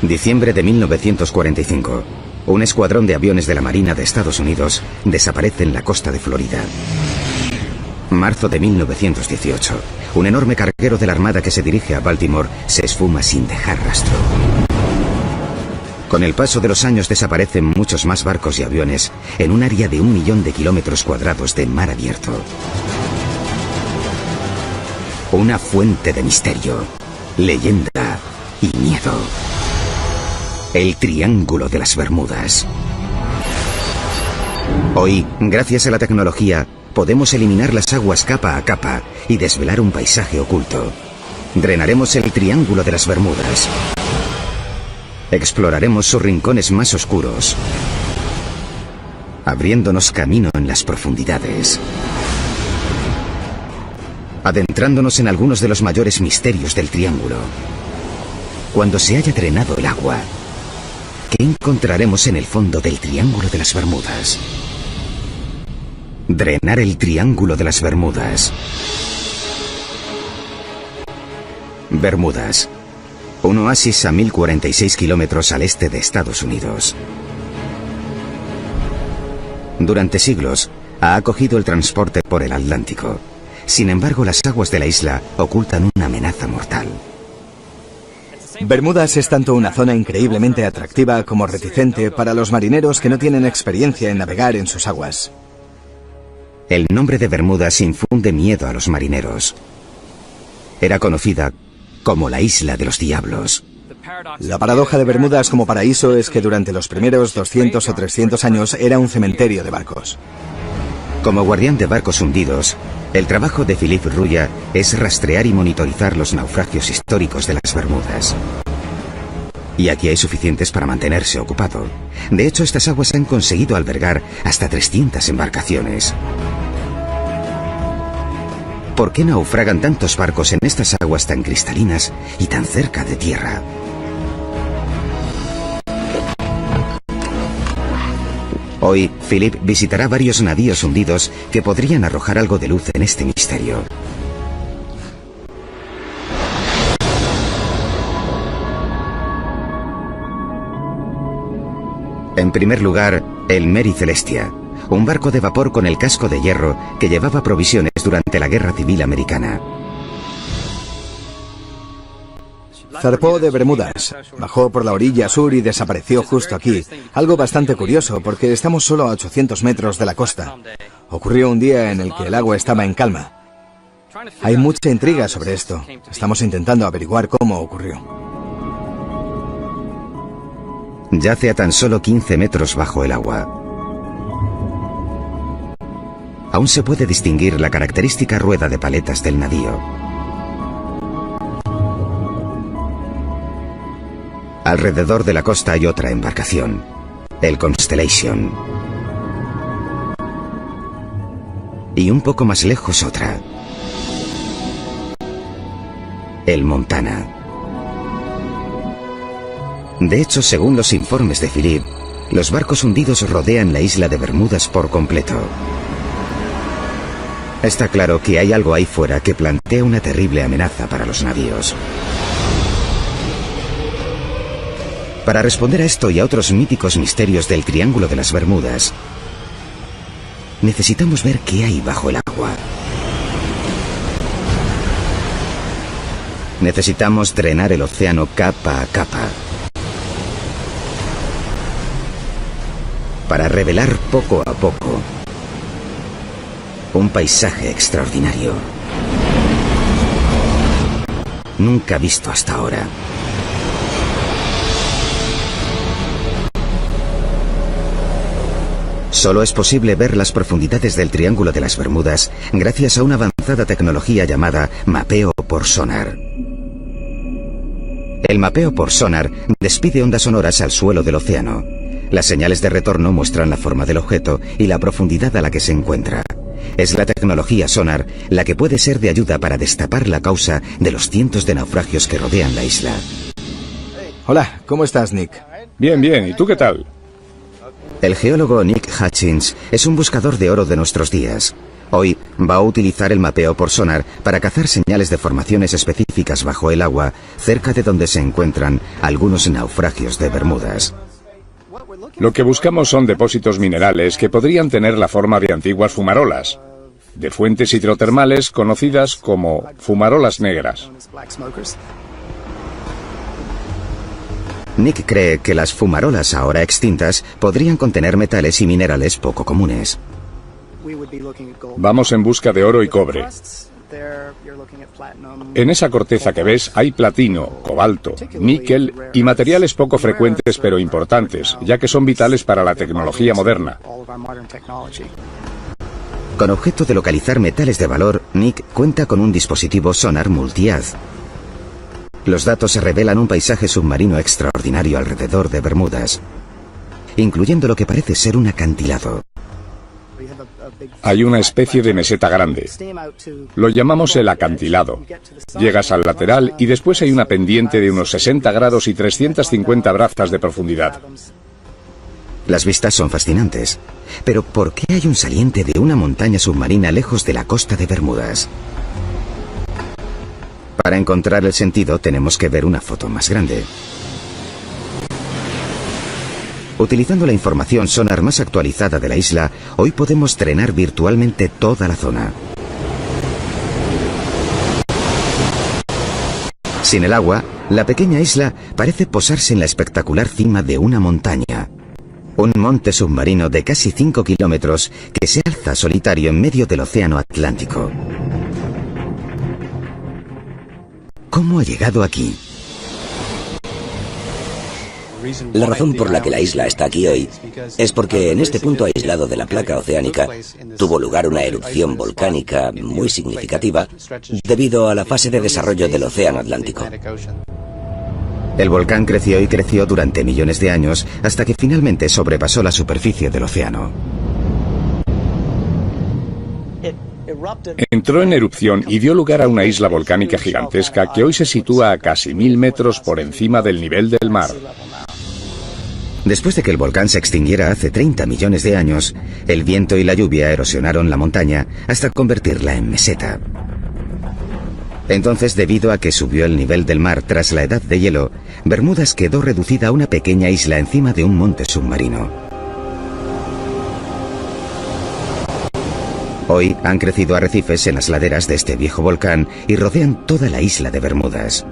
Diciembre de 1945. Un escuadrón de aviones de la Marina de Estados Unidos desaparece en la costa de Florida. Marzo de 1918. Un enorme carguero de la Armada que se dirige a Baltimore se esfuma sin dejar rastro. Con el paso de los años desaparecen muchos más barcos y aviones en un área de 1 millón de kilómetros cuadrados de mar abierto. Una fuente de misterio, leyenda y miedo. El Triángulo de las Bermudas. Hoy, gracias a la tecnología, podemos eliminar las aguas capa a capa y desvelar un paisaje oculto. Drenaremos el Triángulo de las Bermudas. Exploraremos sus rincones más oscuros, abriéndonos camino en las profundidades. Adentrándonos en algunos de los mayores misterios del Triángulo. Cuando se haya drenado el agua, ¿qué encontraremos en el fondo del Triángulo de las Bermudas? Drenar el Triángulo de las Bermudas. Bermudas. Un oasis a 1046 kilómetros al este de Estados Unidos. Durante siglos ha acogido el transporte por el Atlántico. Sin embargo, las aguas de la isla ocultan una amenaza mortal. Bermudas es tanto una zona increíblemente atractiva como reticente para los marineros que no tienen experiencia en navegar en sus aguas. El nombre de Bermudas infunde miedo a los marineros. Era conocida como la Isla de los Diablos. La paradoja de Bermudas como paraíso es que durante los primeros 200 o 300 años era un cementerio de barcos. Como guardián de barcos hundidos, el trabajo de Philippe Rouillat es rastrear y monitorizar los naufragios históricos de las Bermudas. Y aquí hay suficientes para mantenerse ocupado. De hecho, estas aguas han conseguido albergar hasta 300 embarcaciones. ¿Por qué naufragan tantos barcos en estas aguas tan cristalinas y tan cerca de tierra? Hoy, Philippe visitará varios navíos hundidos que podrían arrojar algo de luz en este misterio. En primer lugar, el Mary Celestia, un barco de vapor con el casco de hierro que llevaba provisiones durante la Guerra Civil Americana. Zarpó de Bermudas, bajó por la orilla sur y desapareció justo aquí. Algo bastante curioso porque estamos solo a 800 metros de la costa. Ocurrió un día en el que el agua estaba en calma. Hay mucha intriga sobre esto. Estamos intentando averiguar cómo ocurrió. Yace a tan solo 15 metros bajo el agua. Aún se puede distinguir la característica rueda de paletas del navío. Alrededor de la costa hay otra embarcación, el Constellation. Y un poco más lejos otra, el Montana. De hecho, según los informes de Philippe, los barcos hundidos rodean la isla de Bermudas por completo. Está claro que hay algo ahí fuera que plantea una terrible amenaza para los navíos. Para responder a esto y a otros míticos misterios del Triángulo de las Bermudas, necesitamos ver qué hay bajo el agua. Necesitamos drenar el océano capa a capa para revelar poco a poco un paisaje extraordinario, nunca visto hasta ahora. Solo es posible ver las profundidades del Triángulo de las Bermudas gracias a una avanzada tecnología llamada mapeo por sonar. El mapeo por sonar despide ondas sonoras al suelo del océano. Las señales de retorno muestran la forma del objeto y la profundidad a la que se encuentra. Es la tecnología sonar la que puede ser de ayuda para destapar la causa de los cientos de naufragios que rodean la isla. Hola, ¿cómo estás, Nick? Bien, bien. ¿Y tú qué tal? El geólogo Nick Hutchins es un buscador de oro de nuestros días. Hoy va a utilizar el mapeo por sonar para cazar señales de formaciones específicas bajo el agua, cerca de donde se encuentran algunos naufragios de Bermudas. Lo que buscamos son depósitos minerales que podrían tener la forma de antiguas fumarolas, de fuentes hidrotermales conocidas como fumarolas negras. Nick cree que las fumarolas ahora extintas podrían contener metales y minerales poco comunes. Vamos en busca de oro y cobre. En esa corteza que ves hay platino, cobalto, níquel y materiales poco frecuentes pero importantes, ya que son vitales para la tecnología moderna. Con objeto de localizar metales de valor, Nick cuenta con un dispositivo sonar multihaz. Los datos revelan un paisaje submarino extraordinario alrededor de Bermudas, incluyendo lo que parece ser un acantilado. Hay una especie de meseta grande. Lo llamamos el acantilado. Llegas al lateral y después hay una pendiente de unos 60 grados y 350 brazas de profundidad. Las vistas son fascinantes. Pero ¿por qué hay un saliente de una montaña submarina lejos de la costa de Bermudas? Para encontrar el sentido tenemos que ver una foto más grande. Utilizando la información sonar más actualizada de la isla, hoy podemos drenar virtualmente toda la zona. Sin el agua, la pequeña isla parece posarse en la espectacular cima de una montaña. Un monte submarino de casi 5 kilómetros que se alza solitario en medio del océano Atlántico. ¿Cómo ha llegado aquí? La razón por la que la isla está aquí hoy es porque en este punto aislado de la placa oceánica tuvo lugar una erupción volcánica muy significativa debido a la fase de desarrollo del océano Atlántico. El volcán creció y creció durante millones de años hasta que finalmente sobrepasó la superficie del océano. Entró en erupción y dio lugar a una isla volcánica gigantesca que hoy se sitúa a casi 1000 metros por encima del nivel del mar. Después de que el volcán se extinguiera hace 30 millones de años, el viento y la lluvia erosionaron la montaña hasta convertirla en meseta. Entonces, debido a que subió el nivel del mar tras la edad de hielo, Bermudas quedó reducida a una pequeña isla encima de un monte submarino. Hoy han crecido arrecifes en las laderas de este viejo volcán y rodean toda la isla de Bermudas.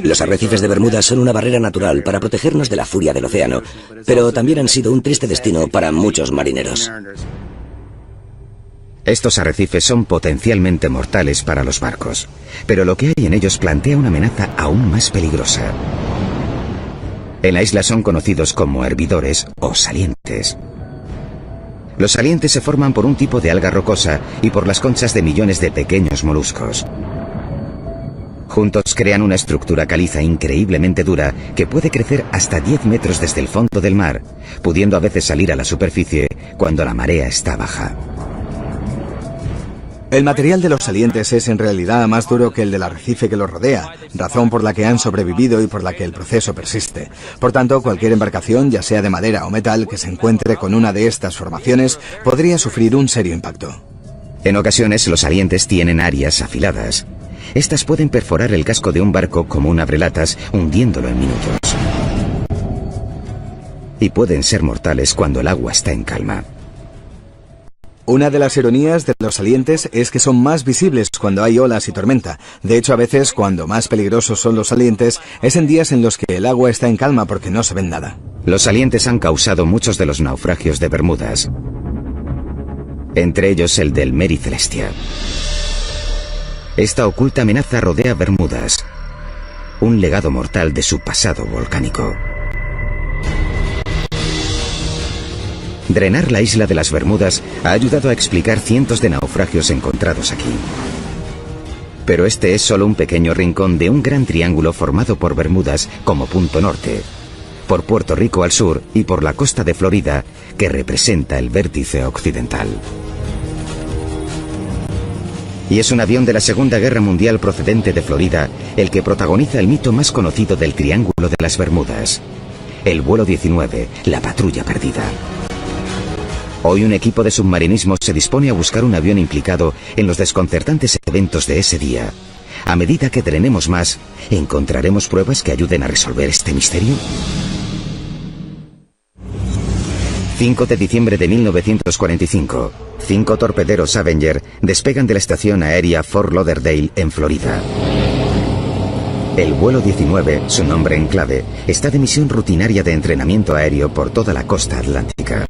Los arrecifes de Bermudas son una barrera natural para protegernos de la furia del océano, pero también han sido un triste destino para muchos marineros. Estos arrecifes son potencialmente mortales para los barcos, pero lo que hay en ellos plantea una amenaza aún más peligrosa. En la isla son conocidos como hervidores o salientes. Los salientes se forman por un tipo de alga rocosa y por las conchas de millones de pequeños moluscos. Juntos crean una estructura caliza increíblemente dura que puede crecer hasta 10 metros desde el fondo del mar, pudiendo a veces salir a la superficie cuando la marea está baja. El material de los salientes es en realidad más duro que el del arrecife que los rodea, razón por la que han sobrevivido y por la que el proceso persiste. Por tanto, cualquier embarcación, ya sea de madera o metal, que se encuentre con una de estas formaciones, podría sufrir un serio impacto. En ocasiones, los salientes tienen áreas afiladas. Estas pueden perforar el casco de un barco como un abrelatas, hundiéndolo en minutos. Y pueden ser mortales cuando el agua está en calma. Una de las ironías de los salientes es que son más visibles cuando hay olas y tormenta. De hecho, a veces, cuando más peligrosos son los salientes, es en días en los que el agua está en calma porque no se ven nada. Los salientes han causado muchos de los naufragios de Bermudas, entre ellos el del Mary Celestia. Esta oculta amenaza rodea Bermudas, un legado mortal de su pasado volcánico. Drenar la isla de las Bermudas ha ayudado a explicar cientos de naufragios encontrados aquí. Pero este es solo un pequeño rincón de un gran triángulo formado por Bermudas como punto norte, por Puerto Rico al sur y por la costa de Florida, que representa el vértice occidental. Y es un avión de la Segunda Guerra Mundial procedente de Florida el que protagoniza el mito más conocido del Triángulo de las Bermudas. el vuelo 19, la patrulla perdida. Hoy un equipo de submarinismo se dispone a buscar un avión implicado en los desconcertantes eventos de ese día. A medida que drenemos más, ¿encontraremos pruebas que ayuden a resolver este misterio? 5 de diciembre de 1945. 5 torpederos Avenger despegan de la estación aérea Fort Lauderdale, en Florida. El vuelo 19, su nombre en clave, está de misión rutinaria de entrenamiento aéreo por toda la costa atlántica.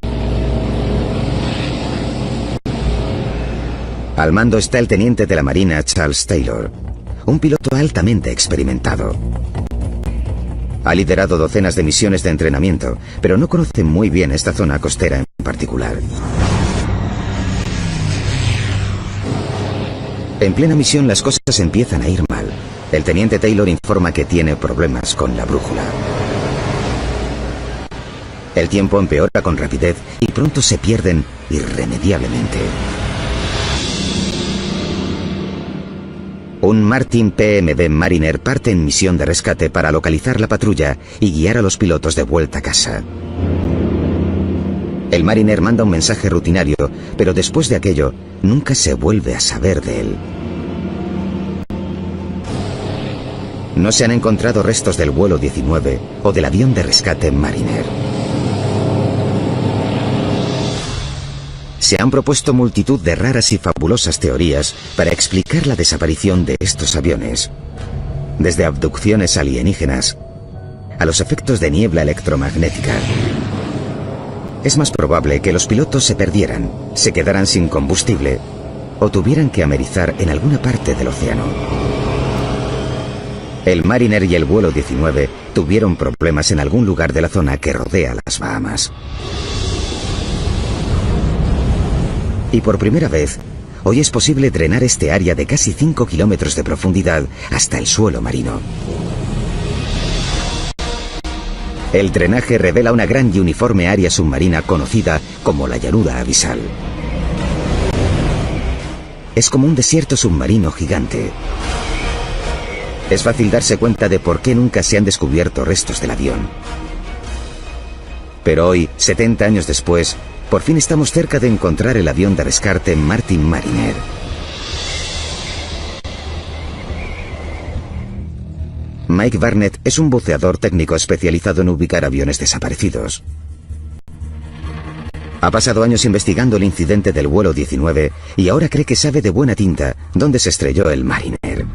Al mando está el teniente de la Marina Charles Taylor, un piloto altamente experimentado. Ha liderado docenas de misiones de entrenamiento, pero no conoce muy bien esta zona costera en particular. En plena misión las cosas empiezan a ir mal. El teniente Taylor informa que tiene problemas con la brújula. El tiempo empeora con rapidez y pronto se pierden irremediablemente. Un Martin PMB Mariner parte en misión de rescate para localizar la patrulla y guiar a los pilotos de vuelta a casa. El Mariner manda un mensaje rutinario, pero después de aquello, nunca se vuelve a saber de él. No se han encontrado restos del vuelo 19 o del avión de rescate Mariner. Se han propuesto multitud de raras y fabulosas teorías para explicar la desaparición de estos aviones. Desde abducciones alienígenas a los efectos de niebla electromagnética. Es más probable que los pilotos se perdieran, se quedaran sin combustible o tuvieran que amerizar en alguna parte del océano. El Mariner y el vuelo 19 tuvieron problemas en algún lugar de la zona que rodea las Bahamas. Y por primera vez, hoy es posible drenar este área de casi 5 kilómetros de profundidad hasta el suelo marino. El drenaje revela una gran y uniforme área submarina conocida como la llanura abisal. Es como un desierto submarino gigante. Es fácil darse cuenta de por qué nunca se han descubierto restos del avión. Pero hoy, 70 años después, por fin estamos cerca de encontrar el avión de rescate Martin Mariner. Mike Barnett es un buceador técnico especializado en ubicar aviones desaparecidos. Ha pasado años investigando el incidente del vuelo 19 y ahora cree que sabe de buena tinta dónde se estrelló el Mariner.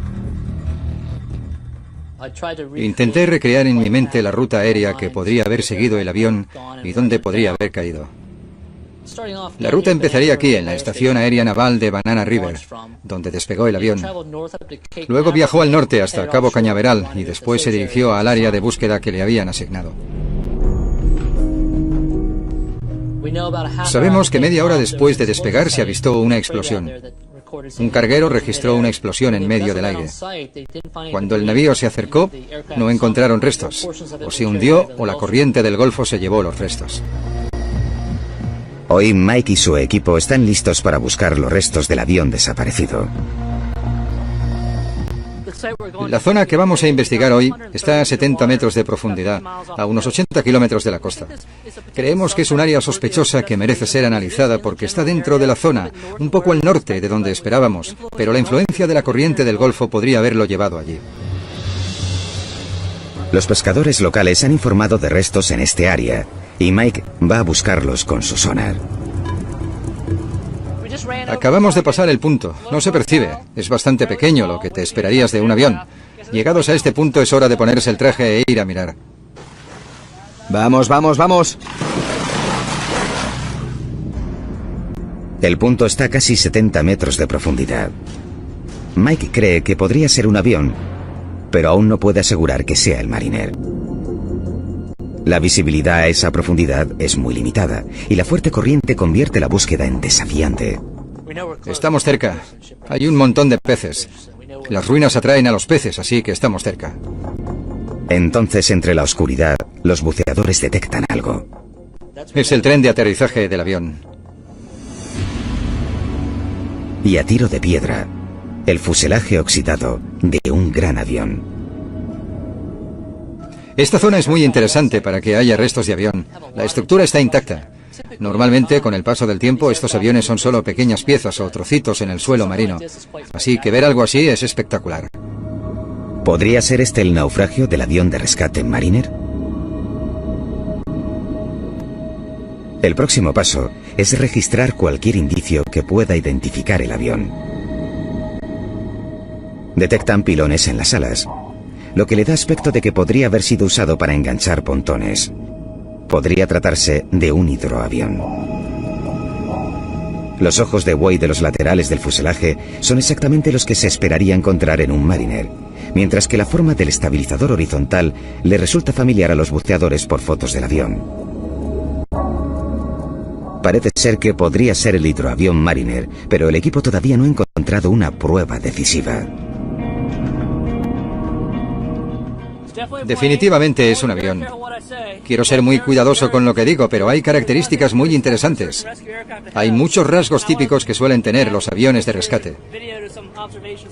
Intenté recrear en mi mente la ruta aérea que podría haber seguido el avión y dónde podría haber caído. La ruta empezaría aquí, en la estación aérea naval de Banana River, donde despegó el avión. Luego viajó al norte hasta Cabo Cañaveral y después se dirigió al área de búsqueda que le habían asignado. Sabemos que media hora después de despegar se avistó una explosión. Un carguero registró una explosión en medio del aire. Cuando el navío se acercó, no encontraron restos. O se hundió o la corriente del Golfo se llevó los restos. Hoy Mike y su equipo están listos para buscar los restos del avión desaparecido. La zona que vamos a investigar hoy está a 70 metros de profundidad, a unos 80 kilómetros de la costa. Creemos que es un área sospechosa que merece ser analizada porque está dentro de la zona, un poco al norte de donde esperábamos, pero la influencia de la corriente del Golfo podría haberlo llevado allí. Los pescadores locales han informado de restos en este área y Mike va a buscarlos con su sonar. Acabamos de pasar el punto. No se percibe. Es bastante pequeño, lo que te esperarías de un avión. Llegados a este punto es hora de ponerse el traje e ir a mirar. Vamos, vamos, vamos. El punto está a casi 70 metros de profundidad. Mike cree que podría ser un avión, pero aún no puede asegurar que sea el Mariner. La visibilidad a esa profundidad es muy limitada y la fuerte corriente convierte la búsqueda en desafiante. Estamos cerca. Hay un montón de peces. Las ruinas atraen a los peces, así que estamos cerca. Entonces, entre la oscuridad, los buceadores detectan algo. Es el tren de aterrizaje del avión. Y a tiro de piedra, el fuselaje oxidado de un gran avión. Esta zona es muy interesante para que haya restos de avión. La estructura está intacta. Normalmente, con el paso del tiempo, estos aviones son solo pequeñas piezas o trocitos en el suelo marino. Así que ver algo así es espectacular. ¿Podría ser este el naufragio del avión de rescate Mariner? El próximo paso es registrar cualquier indicio que pueda identificar el avión. Detectan pilones en las alas, lo que le da aspecto de que podría haber sido usado para enganchar pontones. Podría tratarse de un hidroavión. Los ojos de buey de los laterales del fuselaje son exactamente los que se esperaría encontrar en un Mariner, mientras que la forma del estabilizador horizontal le resulta familiar a los buceadores por fotos del avión. Parece ser que podría ser el hidroavión Mariner, pero el equipo todavía no ha encontrado una prueba decisiva. Definitivamente es un avión. Quiero ser muy cuidadoso con lo que digo, pero hay características muy interesantes. Hay muchos rasgos típicos que suelen tener los aviones de rescate.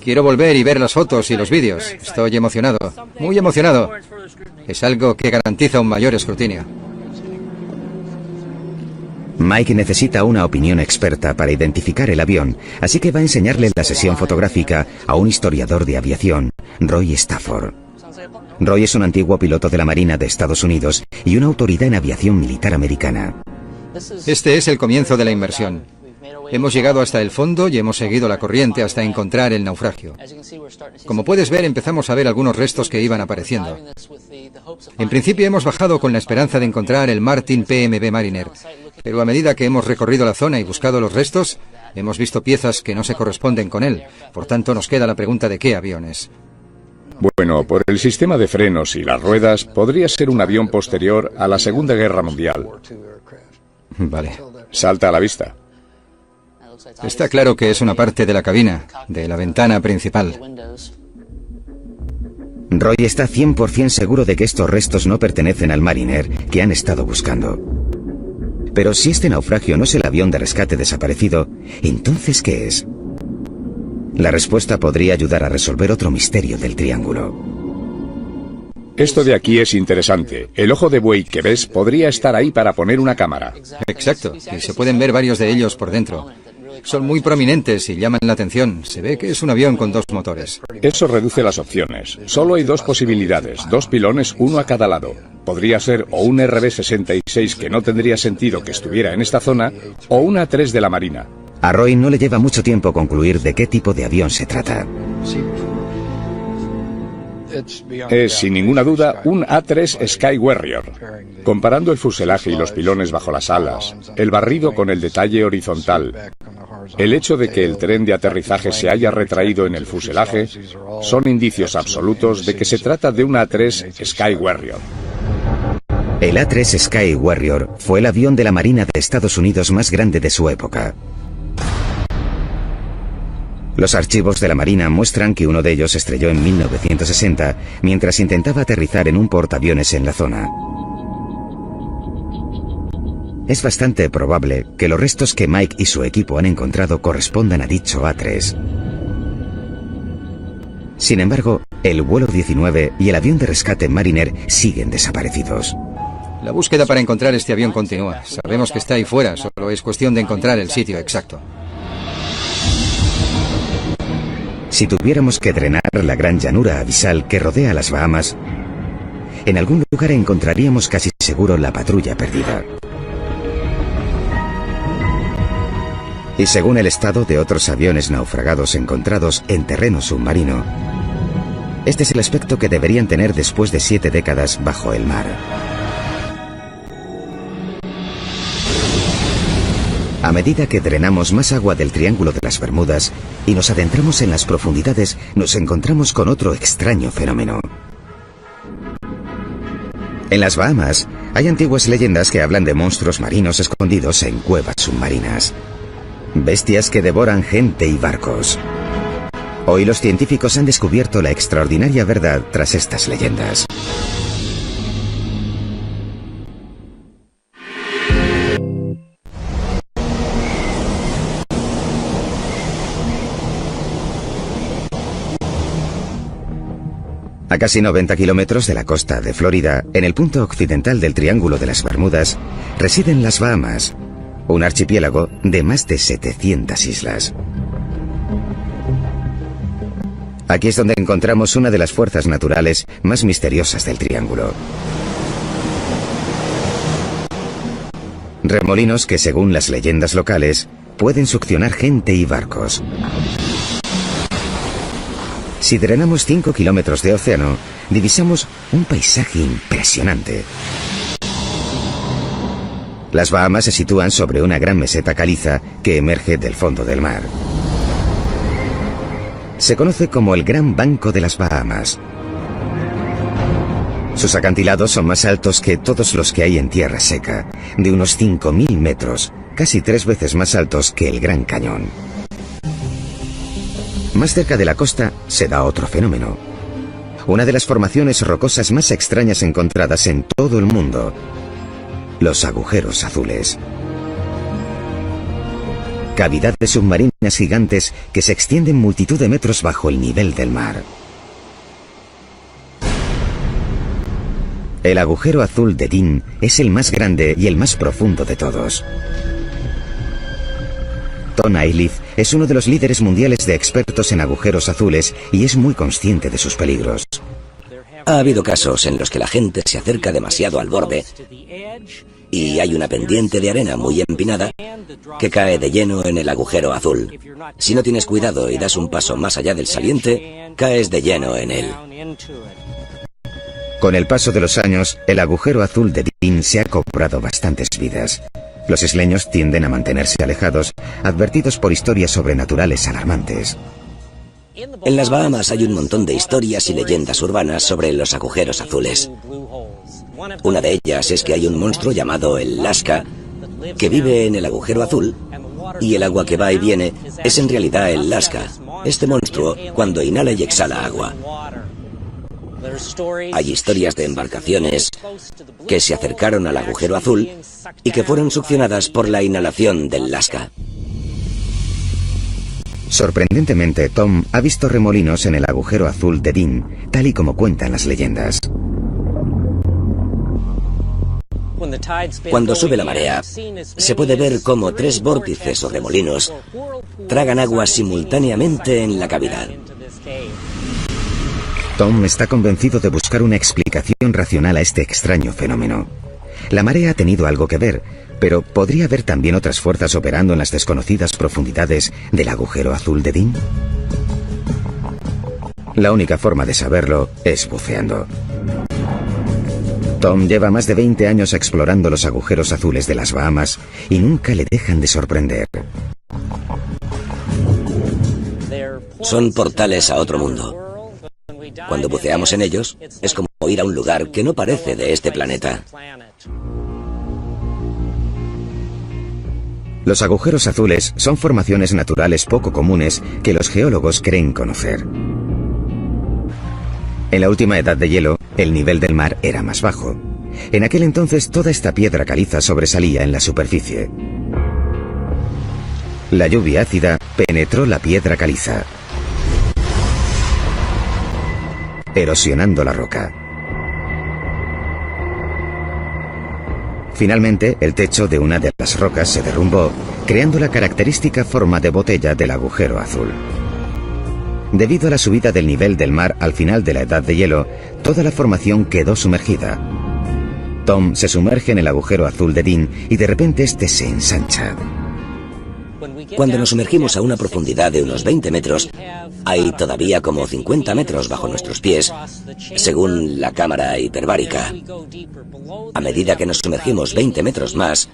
Quiero volver y ver las fotos y los vídeos. Estoy emocionado, muy emocionado. Es algo que garantiza un mayor escrutinio. Mike necesita una opinión experta para identificar el avión, así que va a enseñarle la sesión fotográfica a un historiador de aviación, Roy Stafford. Roy es un antiguo piloto de la Marina de Estados Unidos y una autoridad en aviación militar americana. Este es el comienzo de la inmersión. Hemos llegado hasta el fondo y hemos seguido la corriente hasta encontrar el naufragio. Como puedes ver, empezamos a ver algunos restos que iban apareciendo. En principio hemos bajado con la esperanza de encontrar el Martin PMB Mariner, pero a medida que hemos recorrido la zona y buscado los restos, hemos visto piezas que no se corresponden con él. Por tanto, nos queda la pregunta de qué avión es. Bueno, por el sistema de frenos y las ruedas, podría ser un avión posterior a la Segunda Guerra Mundial. Vale. Salta a la vista. Está claro que es una parte de la cabina, de la ventana principal. Roy está 100% seguro de que estos restos no pertenecen al Mariner que han estado buscando. Pero si este naufragio no es el avión de rescate desaparecido, ¿entonces qué es? La respuesta podría ayudar a resolver otro misterio del triángulo. Esto de aquí es interesante. El ojo de buey que ves podría estar ahí para poner una cámara. Exacto, y se pueden ver varios de ellos por dentro. Son muy prominentes y llaman la atención. Se ve que es un avión con 2 motores. Eso reduce las opciones. Solo hay 2 posibilidades, 2 pilones, uno a cada lado. Podría ser o un RB-66 que no tendría sentido que estuviera en esta zona, o una A-3 de la Marina. A Roy no le lleva mucho tiempo concluir de qué tipo de avión se trata. Es, sin ninguna duda, un A-3 Sky Warrior. Comparando el fuselaje y los pilones bajo las alas, el barrido con el detalle horizontal, el hecho de que el tren de aterrizaje se haya retraído en el fuselaje, son indicios absolutos de que se trata de un A-3 Sky Warrior. El A-3 Sky Warrior fue el avión de la Marina de Estados Unidos más grande de su época. Los archivos de la Marina muestran que uno de ellos se estrelló en 1960 mientras intentaba aterrizar en un portaaviones en la zona. Es bastante probable que los restos que Mike y su equipo han encontrado correspondan a dicho A-3. Sin embargo, el vuelo 19 y el avión de rescate Mariner siguen desaparecidos. La búsqueda para encontrar este avión continúa. Sabemos que está ahí fuera, solo es cuestión de encontrar el sitio exacto. Si tuviéramos que drenar la gran llanura abisal que rodea las Bahamas, en algún lugar encontraríamos casi seguro la patrulla perdida. Y según el estado de otros aviones naufragados encontrados en terreno submarino, este es el aspecto que deberían tener después de 7 décadas bajo el mar. A medida que drenamos más agua del Triángulo de las Bermudas y nos adentramos en las profundidades, nos encontramos con otro extraño fenómeno. En las Bahamas hay antiguas leyendas que hablan de monstruos marinos escondidos en cuevas submarinas. Bestias que devoran gente y barcos. Hoy los científicos han descubierto la extraordinaria verdad tras estas leyendas. A casi 90 kilómetros de la costa de Florida, en el punto occidental del Triángulo de las Bermudas, residen las Bahamas, un archipiélago de más de 700 islas. Aquí es donde encontramos una de las fuerzas naturales más misteriosas del Triángulo. Remolinos que, según las leyendas locales, pueden succionar gente y barcos. Si drenamos 5 kilómetros de océano, divisamos un paisaje impresionante. Las Bahamas se sitúan sobre una gran meseta caliza que emerge del fondo del mar. Se conoce como el Gran Banco de las Bahamas. Sus acantilados son más altos que todos los que hay en tierra seca, de unos 5.000 metros, casi 3 veces más altos que el Gran Cañón. Más cerca de la costa se da otro fenómeno. Una de las formaciones rocosas más extrañas encontradas en todo el mundo: los agujeros azules. Cavidades submarinas gigantes que se extienden multitud de metros bajo el nivel del mar. El agujero azul de Dean es el más grande y el más profundo de todos. Tom Ayliffe es uno de los líderes mundiales de expertos en agujeros azules y es muy consciente de sus peligros. Ha habido casos en los que la gente se acerca demasiado al borde y hay una pendiente de arena muy empinada que cae de lleno en el agujero azul. Si no tienes cuidado y das un paso más allá del saliente, caes de lleno en él. Con el paso de los años, el agujero azul de Dean se ha cobrado bastantes vidas. Los isleños tienden a mantenerse alejados, advertidos por historias sobrenaturales alarmantes. En las Bahamas hay un montón de historias y leyendas urbanas sobre los agujeros azules. Una de ellas es que hay un monstruo llamado el Lasca que vive en el agujero azul y el agua que va y viene es en realidad el Lasca, este monstruo, cuando inhala y exhala agua. Hay historias de embarcaciones que se acercaron al agujero azul y que fueron succionadas por la inhalación del Lasca. Sorprendentemente, Tom ha visto remolinos en el agujero azul de Dean, tal y como cuentan las leyendas. Cuando sube la marea, se puede ver cómo 3 vórtices o remolinos tragan agua simultáneamente en la cavidad. Tom está convencido de buscar una explicación racional a este extraño fenómeno. La marea ha tenido algo que ver, pero ¿podría haber también otras fuerzas operando en las desconocidas profundidades del agujero azul de Dean? La única forma de saberlo es buceando. Tom lleva más de 20 años explorando los agujeros azules de las Bahamas y nunca le dejan de sorprender. Son portales a otro mundo. Cuando buceamos en ellos, es como ir a un lugar que no parece de este planeta. Los agujeros azules son formaciones naturales poco comunes que los geólogos creen conocer. En la última edad de hielo, el nivel del mar era más bajo. En aquel entonces toda esta piedra caliza sobresalía en la superficie. La lluvia ácida penetró la piedra caliza, erosionando la roca. Finalmente, el techo de una de las rocas se derrumbó, creando la característica forma de botella del agujero azul. Debido a la subida del nivel del mar al final de la edad de hielo, toda la formación quedó sumergida. Tom se sumerge en el agujero azul de Dean y de repente este se ensancha. Cuando nos sumergimos a una profundidad de unos 20 metros, hay todavía como 50 metros bajo nuestros pies, según la cámara hiperbárica. A medida que nos sumergimos 20 metros más,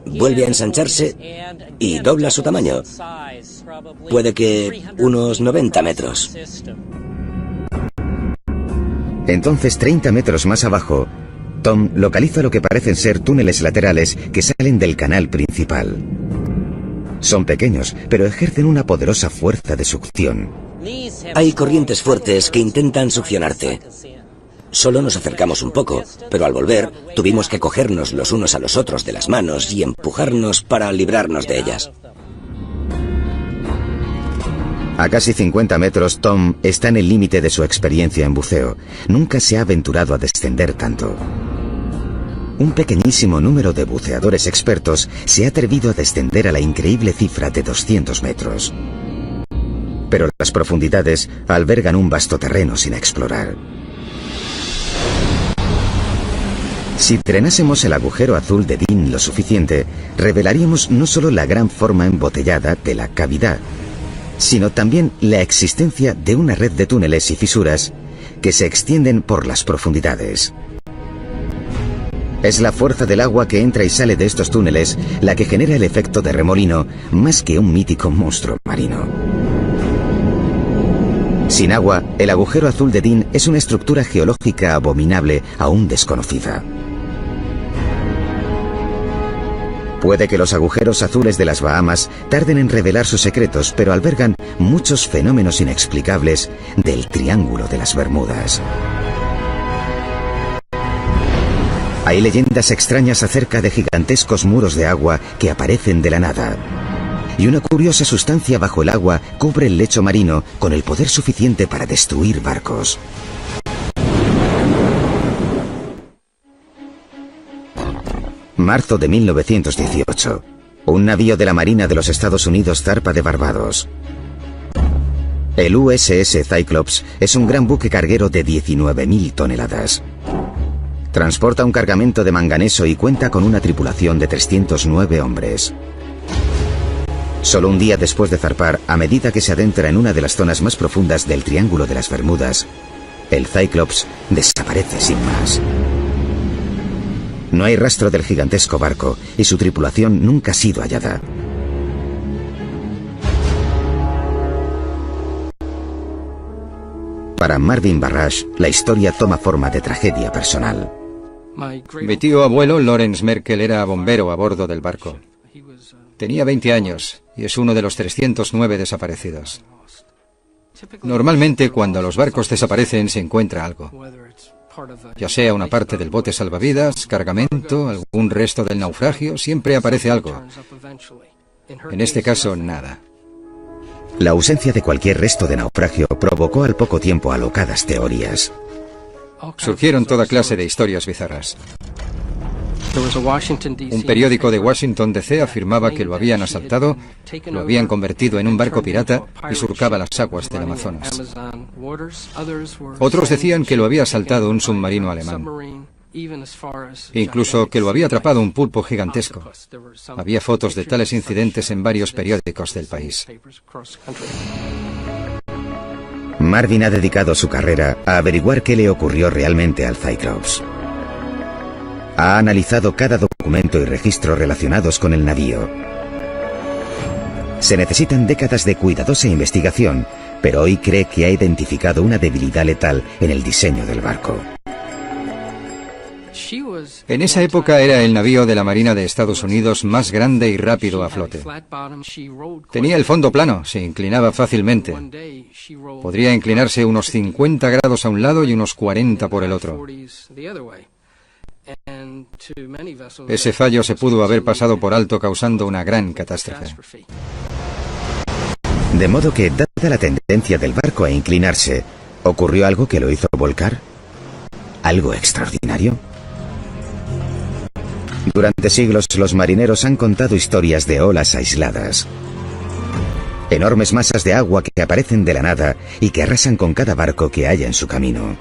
vuelve a ensancharse y dobla su tamaño. Puede que unos 90 metros. Entonces, 30 metros más abajo, Tom localiza lo que parecen ser túneles laterales que salen del canal principal. Son pequeños, pero ejercen una poderosa fuerza de succión. Hay corrientes fuertes que intentan succionarte. Solo nos acercamos un poco, pero al volver tuvimos que cogernos los unos a los otros de las manos y empujarnos para librarnos de ellas. A casi 50 metros, Tom está en el límite de su experiencia en buceo. Nunca se ha aventurado a descender tanto. Un pequeñísimo número de buceadores expertos se ha atrevido a descender a la increíble cifra de 200 metros. Pero las profundidades albergan un vasto terreno sin explorar. Si drenásemos el agujero azul de Dean lo suficiente, revelaríamos no solo la gran forma embotellada de la cavidad, sino también la existencia de una red de túneles y fisuras que se extienden por las profundidades. Es la fuerza del agua que entra y sale de estos túneles la que genera el efecto de remolino, más que un mítico monstruo marino. Sin agua, el agujero azul de Dean es una estructura geológica abominable aún desconocida. Puede que los agujeros azules de las Bahamas tarden en revelar sus secretos, pero albergan muchos fenómenos inexplicables del Triángulo de las Bermudas. Hay leyendas extrañas acerca de gigantescos muros de agua que aparecen de la nada. Y una curiosa sustancia bajo el agua cubre el lecho marino con el poder suficiente para destruir barcos. Marzo de 1918. Un navío de la Marina de los Estados Unidos zarpa de Barbados. El USS Cyclops es un gran buque carguero de 19.000 toneladas. Transporta un cargamento de manganeso y cuenta con una tripulación de 309 hombres. Solo un día después de zarpar, a medida que se adentra en una de las zonas más profundas del Triángulo de las Bermudas, el Cyclops desaparece sin más. No hay rastro del gigantesco barco y su tripulación nunca ha sido hallada. Para Marvin Barrage, la historia toma forma de tragedia personal. Mi tío abuelo, Lawrence Merkel, era bombero a bordo del barco. Tenía 20 años y es uno de los 309 desaparecidos. Normalmente, cuando los barcos desaparecen, se encuentra algo. Ya sea una parte del bote salvavidas, cargamento, algún resto del naufragio, siempre aparece algo. En este caso, nada. La ausencia de cualquier resto de naufragio provocó al poco tiempo alocadas teorías. Surgieron toda clase de historias bizarras. Un periódico de Washington DC afirmaba que lo habían asaltado, lo habían convertido en un barco pirata y surcaba las aguas del Amazonas. Otros decían que lo había asaltado un submarino alemán. Incluso que lo había atrapado un pulpo gigantesco. Había fotos de tales incidentes en varios periódicos del país. Marvin ha dedicado su carrera a averiguar qué le ocurrió realmente al Cyclops. Ha analizado cada documento y registro relacionados con el navío. Se necesitan décadas de cuidadosa investigación, pero hoy cree que ha identificado una debilidad letal en el diseño del barco. En esa época era el navío de la Marina de Estados Unidos más grande y rápido a flote. Tenía el fondo plano, se inclinaba fácilmente. Podría inclinarse unos 50 grados a un lado y unos 40 por el otro. Ese fallo se pudo haber pasado por alto causando una gran catástrofe. De modo que, dada la tendencia del barco a inclinarse, ¿ocurrió algo que lo hizo volcar? ¿Algo extraordinario? Durante siglos los marineros han contado historias de olas aisladas. Enormes masas de agua que aparecen de la nada y que arrasan con cada barco que haya en su camino.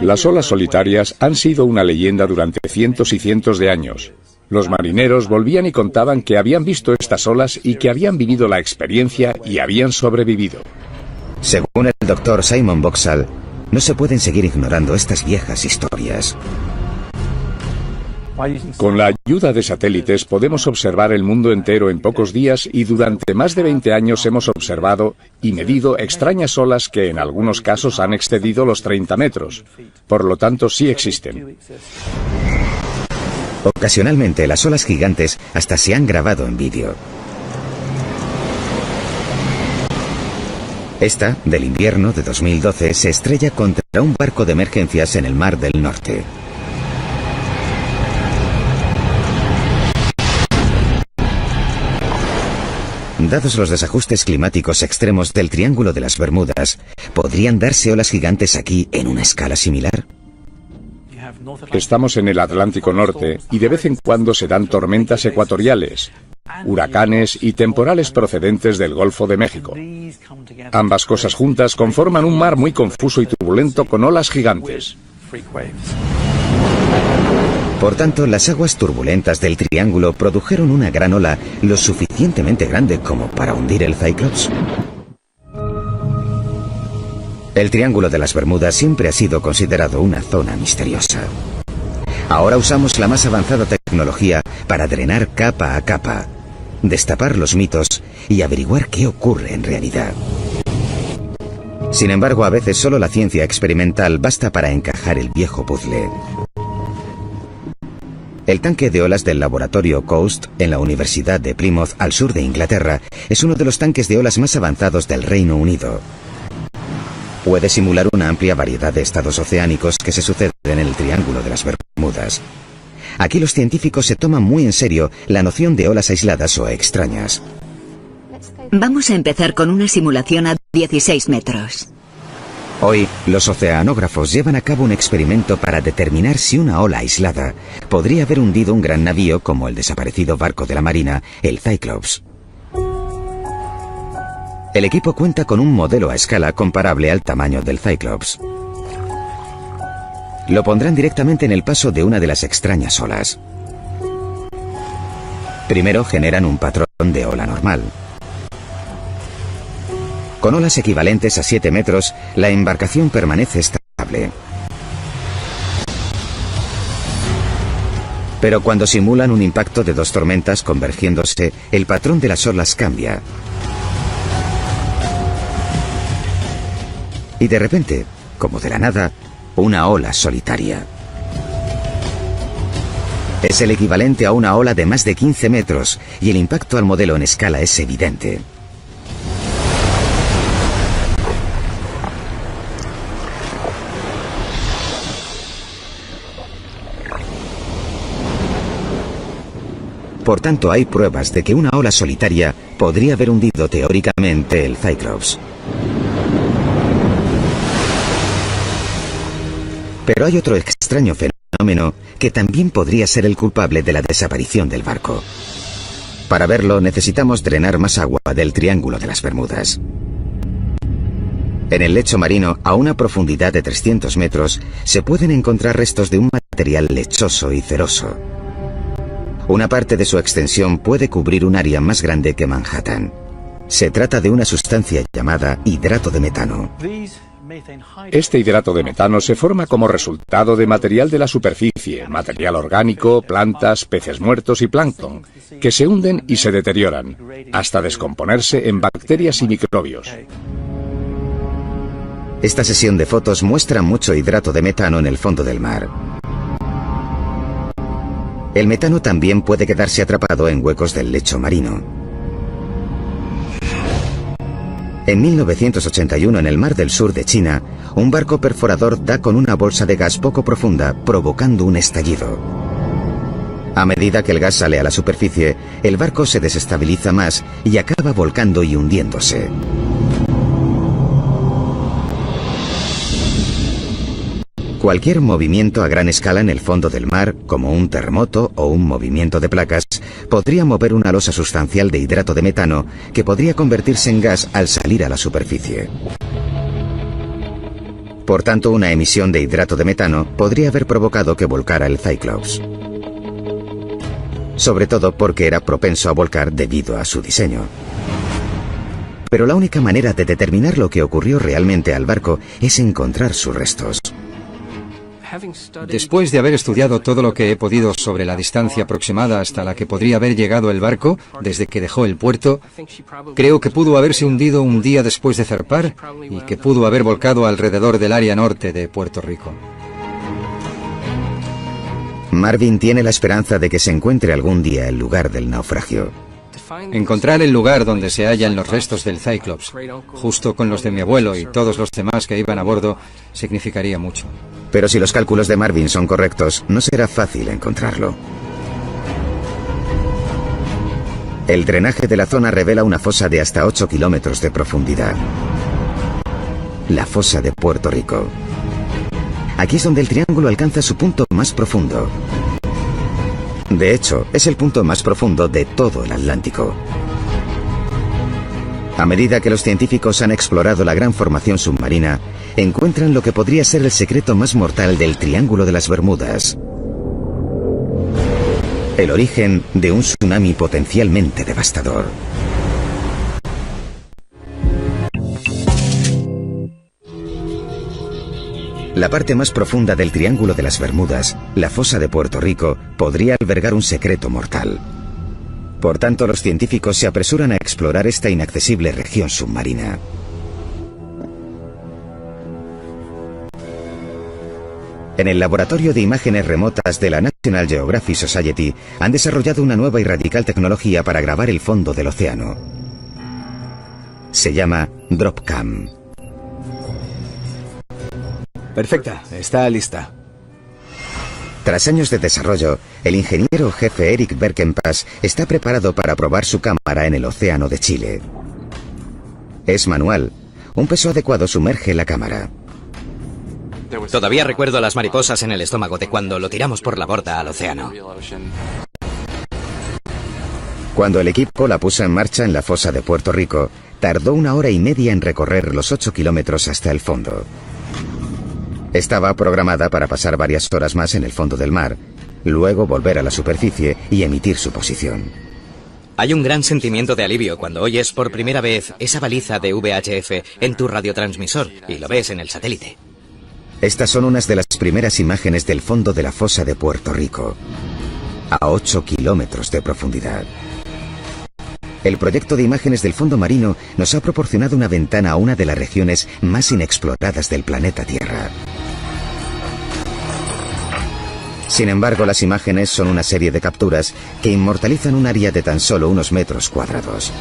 Las olas solitarias han sido una leyenda durante cientos y cientos de años. Los marineros volvían y contaban que habían visto estas olas y que habían vivido la experiencia y habían sobrevivido. Según el doctor Simon Boxall, no se pueden seguir ignorando estas viejas historias. Con la ayuda de satélites podemos observar el mundo entero en pocos días y durante más de 20 años hemos observado y medido extrañas olas que en algunos casos han excedido los 30 metros. Por lo tanto, sí existen. Ocasionalmente las olas gigantes hasta se han grabado en vídeo. Esta, del invierno de 2012, se estrella contra un barco de emergencias en el Mar del Norte. dados los desajustes climáticos extremos del Triángulo de las Bermudas, ¿podrían darse olas gigantes aquí en una escala similar? Estamos en el Atlántico Norte y de vez en cuando se dan tormentas ecuatoriales, huracanes y temporales procedentes del Golfo de México. Ambas cosas juntas conforman un mar muy confuso y turbulento con olas gigantes. Por tanto, las aguas turbulentas del Triángulo produjeron una gran ola lo suficientemente grande como para hundir el Cyclops. El Triángulo de las Bermudas siempre ha sido considerado una zona misteriosa. Ahora usamos la más avanzada tecnología para drenar capa a capa, destapar los mitos y averiguar qué ocurre en realidad. Sin embargo, a veces solo la ciencia experimental basta para encajar el viejo puzzle. El tanque de olas del laboratorio Coast en la Universidad de Plymouth, al sur de Inglaterra, es uno de los tanques de olas más avanzados del Reino Unido. Puede simular una amplia variedad de estados oceánicos que se suceden en el Triángulo de las Bermudas. Aquí los científicos se toman muy en serio la noción de olas aisladas o extrañas. Vamos a empezar con una simulación a 16 metros. Hoy, los oceanógrafos llevan a cabo un experimento para determinar si una ola aislada podría haber hundido un gran navío como el desaparecido barco de la Marina, el Cyclops. El equipo cuenta con un modelo a escala comparable al tamaño del Cyclops. Lo pondrán directamente en el paso de una de las extrañas olas. Primero generan un patrón de ola normal. Con olas equivalentes a 7 metros, la embarcación permanece estable. Pero cuando simulan un impacto de dos tormentas convergiéndose, el patrón de las olas cambia. Y de repente, como de la nada, una ola solitaria. Es el equivalente a una ola de más de 15 metros y el impacto al modelo en escala es evidente. Por tanto, hay pruebas de que una ola solitaria podría haber hundido teóricamente el Cyclops. Pero hay otro extraño fenómeno que también podría ser el culpable de la desaparición del barco. Para verlo, necesitamos drenar más agua del Triángulo de las Bermudas. En el lecho marino, a una profundidad de 300 metros, se pueden encontrar restos de un material lechoso y ceroso. Una parte de su extensión puede cubrir un área más grande que Manhattan. Se trata de una sustancia llamada hidrato de metano. Este hidrato de metano se forma como resultado de material de la superficie, material orgánico, plantas, peces muertos y plancton, que se hunden y se deterioran, hasta descomponerse en bacterias y microbios. Esta sesión de fotos muestra mucho hidrato de metano en el fondo del mar. El metano también puede quedarse atrapado en huecos del lecho marino. En 1981, en el Mar del Sur de China, un barco perforador da con una bolsa de gas poco profunda, provocando un estallido. A medida que el gas sale a la superficie, el barco se desestabiliza más y acaba volcando y hundiéndose. Cualquier movimiento a gran escala en el fondo del mar, como un terremoto o un movimiento de placas, podría mover una losa sustancial de hidrato de metano que podría convertirse en gas al salir a la superficie. Por tanto, una emisión de hidrato de metano podría haber provocado que volcara el Cyclops. Sobre todo porque era propenso a volcar debido a su diseño. Pero la única manera de determinar lo que ocurrió realmente al barco es encontrar sus restos. Después de haber estudiado todo lo que he podido sobre la distancia aproximada hasta la que podría haber llegado el barco desde que dejó el puerto, creo que pudo haberse hundido un día después de zarpar y que pudo haber volcado alrededor del área norte de Puerto Rico. Marvin tiene la esperanza de que se encuentre algún día el lugar del naufragio. Encontrar el lugar donde se hallan los restos del Cyclops, justo con los de mi abuelo y todos los demás que iban a bordo, significaría mucho. Pero si los cálculos de Marvin son correctos, no será fácil encontrarlo. El drenaje de la zona revela una fosa de hasta 8 kilómetros de profundidad. La fosa de Puerto Rico. Aquí es donde el triángulo alcanza su punto más profundo. De hecho, es el punto más profundo de todo el Atlántico. A medida que los científicos han explorado la gran formación submarina, encuentran lo que podría ser el secreto más mortal del Triángulo de las Bermudas. El origen de un tsunami potencialmente devastador. La parte más profunda del Triángulo de las Bermudas, la fosa de Puerto Rico, podría albergar un secreto mortal. Por tanto, los científicos se apresuran a explorar esta inaccesible región submarina. En el Laboratorio de Imágenes Remotas de la National Geographic Society han desarrollado una nueva y radical tecnología para grabar el fondo del océano. Se llama DropCam. Perfecta, está lista. Tras años de desarrollo, el ingeniero jefe Eric Berkenpass está preparado para probar su cámara en el océano de Chile. Es manual. Un peso adecuado sumerge la cámara. Todavía recuerdo las mariposas en el estómago de cuando lo tiramos por la borda al océano. Cuando el equipo la puso en marcha en la fosa de Puerto Rico, tardó 1 hora y media en recorrer los 8 kilómetros hasta el fondo. Estaba programada para pasar varias horas más en el fondo del mar, luego volver a la superficie y emitir su posición. Hay un gran sentimiento de alivio cuando oyes por primera vez esa baliza de VHF en tu radiotransmisor y lo ves en el satélite. Estas son unas de las primeras imágenes del fondo de la fosa de Puerto Rico, a 8 kilómetros de profundidad. El proyecto de imágenes del fondo marino nos ha proporcionado una ventana a una de las regiones más inexploradas del planeta Tierra. Sin embargo, las imágenes son una serie de capturas que inmortalizan un área de tan solo unos metros cuadrados.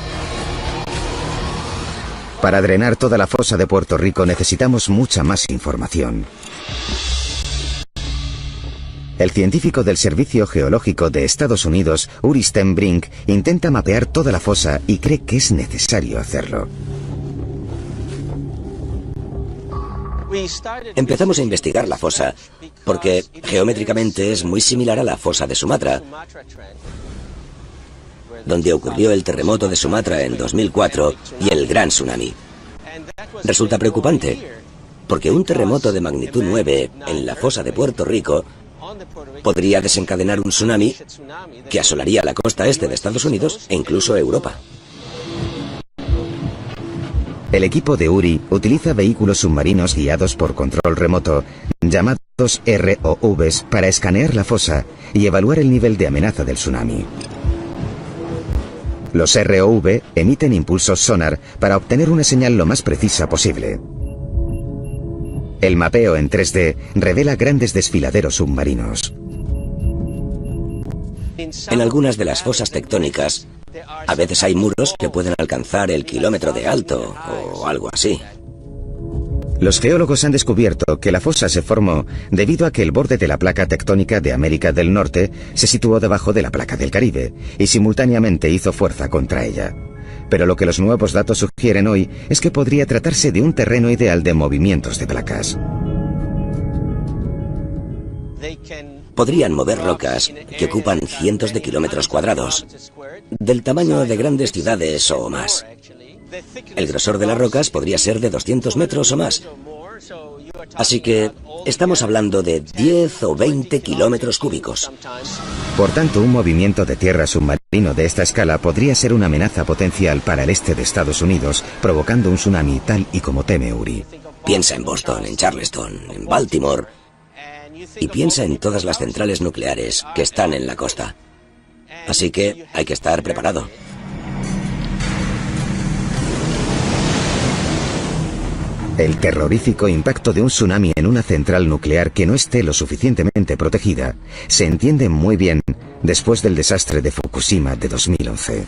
Para drenar toda la fosa de Puerto Rico necesitamos mucha más información. El científico del Servicio Geológico de Estados Unidos, Uri Stenbrink, intenta mapear toda la fosa y cree que es necesario hacerlo. Empezamos a investigar la fosa porque geométricamente es muy similar a la fosa de Sumatra, donde ocurrió el terremoto de Sumatra en 2004 y el gran tsunami. Resulta preocupante, porque un terremoto de magnitud 9 en la fosa de Puerto Rico podría desencadenar un tsunami que asolaría la costa este de Estados Unidos e incluso Europa. El equipo de Uri utiliza vehículos submarinos guiados por control remoto, llamados ROVs, para escanear la fosa y evaluar el nivel de amenaza del tsunami. Los ROV emiten impulsos sonar para obtener una señal lo más precisa posible. El mapeo en 3D revela grandes desfiladeros submarinos. En algunas de las fosas tectónicas, a veces hay muros que pueden alcanzar el kilómetro de alto o algo así. Los geólogos han descubierto que la fosa se formó debido a que el borde de la placa tectónica de América del Norte se situó debajo de la placa del Caribe y simultáneamente hizo fuerza contra ella. Pero lo que los nuevos datos sugieren hoy es que podría tratarse de un terreno ideal de movimientos de placas. Podrían mover rocas que ocupan cientos de kilómetros cuadrados, del tamaño de grandes ciudades o más. El grosor de las rocas podría ser de 200 metros o más. Así que estamos hablando de 10 o 20 kilómetros cúbicos. Por tanto, un movimiento de tierra submarino de esta escala podría ser una amenaza potencial para el este de Estados Unidos, provocando un tsunami tal y como teme Uri. Piensa en Boston, en Charleston, en Baltimore, y piensa en todas las centrales nucleares que están en la costa. Así que hay que estar preparado. El terrorífico impacto de un tsunami en una central nuclear que no esté lo suficientemente protegida se entiende muy bien después del desastre de Fukushima de 2011.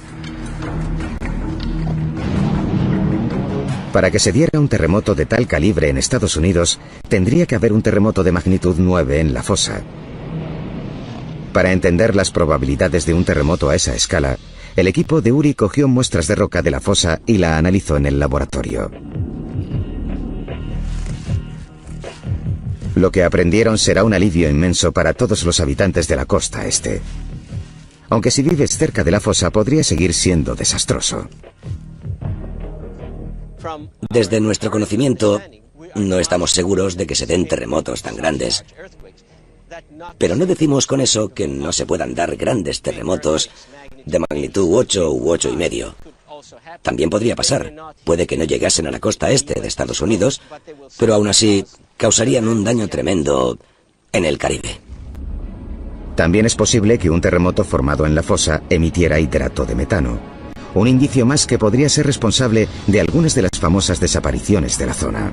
Para que se diera un terremoto de tal calibre en Estados Unidos, tendría que haber un terremoto de magnitud 9 en la fosa. Para entender las probabilidades de un terremoto a esa escala, el equipo de Uri cogió muestras de roca de la fosa y la analizó en el laboratorio. Lo que aprendieron será un alivio inmenso para todos los habitantes de la costa este. Aunque si vives cerca de la fosa podría seguir siendo desastroso. Desde nuestro conocimiento, no estamos seguros de que se den terremotos tan grandes. Pero no decimos con eso que no se puedan dar grandes terremotos de magnitud 8 u 8,5. También podría pasar. Puede que no llegasen a la costa este de Estados Unidos, pero aún así causarían un daño tremendo en el Caribe. También es posible que un terremoto formado en la fosa emitiera hidrato de metano, un indicio más que podría ser responsable de algunas de las famosas desapariciones de la zona.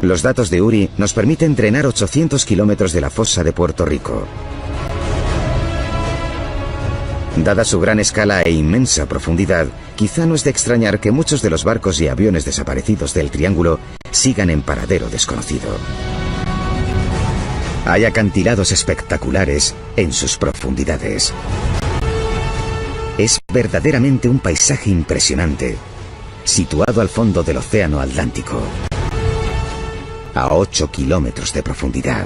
Los datos de Uri nos permiten drenar 800 kilómetros de la fosa de Puerto Rico. Dada su gran escala e inmensa profundidad, quizá no es de extrañar que muchos de los barcos y aviones desaparecidos del Triángulo sigan en paradero desconocido. Hay acantilados espectaculares en sus profundidades. Es verdaderamente un paisaje impresionante, situado al fondo del Océano Atlántico, a 8 kilómetros de profundidad.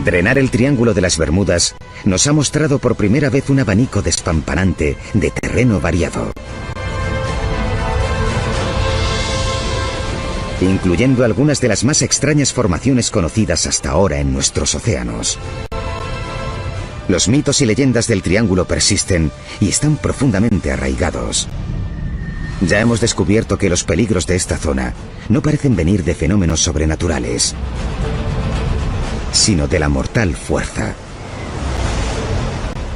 Drenar el Triángulo de las Bermudas nos ha mostrado por primera vez un abanico despampanante de terreno variado, incluyendo algunas de las más extrañas formaciones conocidas hasta ahora en nuestros océanos. Los mitos y leyendas del Triángulo persisten y están profundamente arraigados. Ya hemos descubierto que los peligros de esta zona no parecen venir de fenómenos sobrenaturales, sino de la mortal fuerza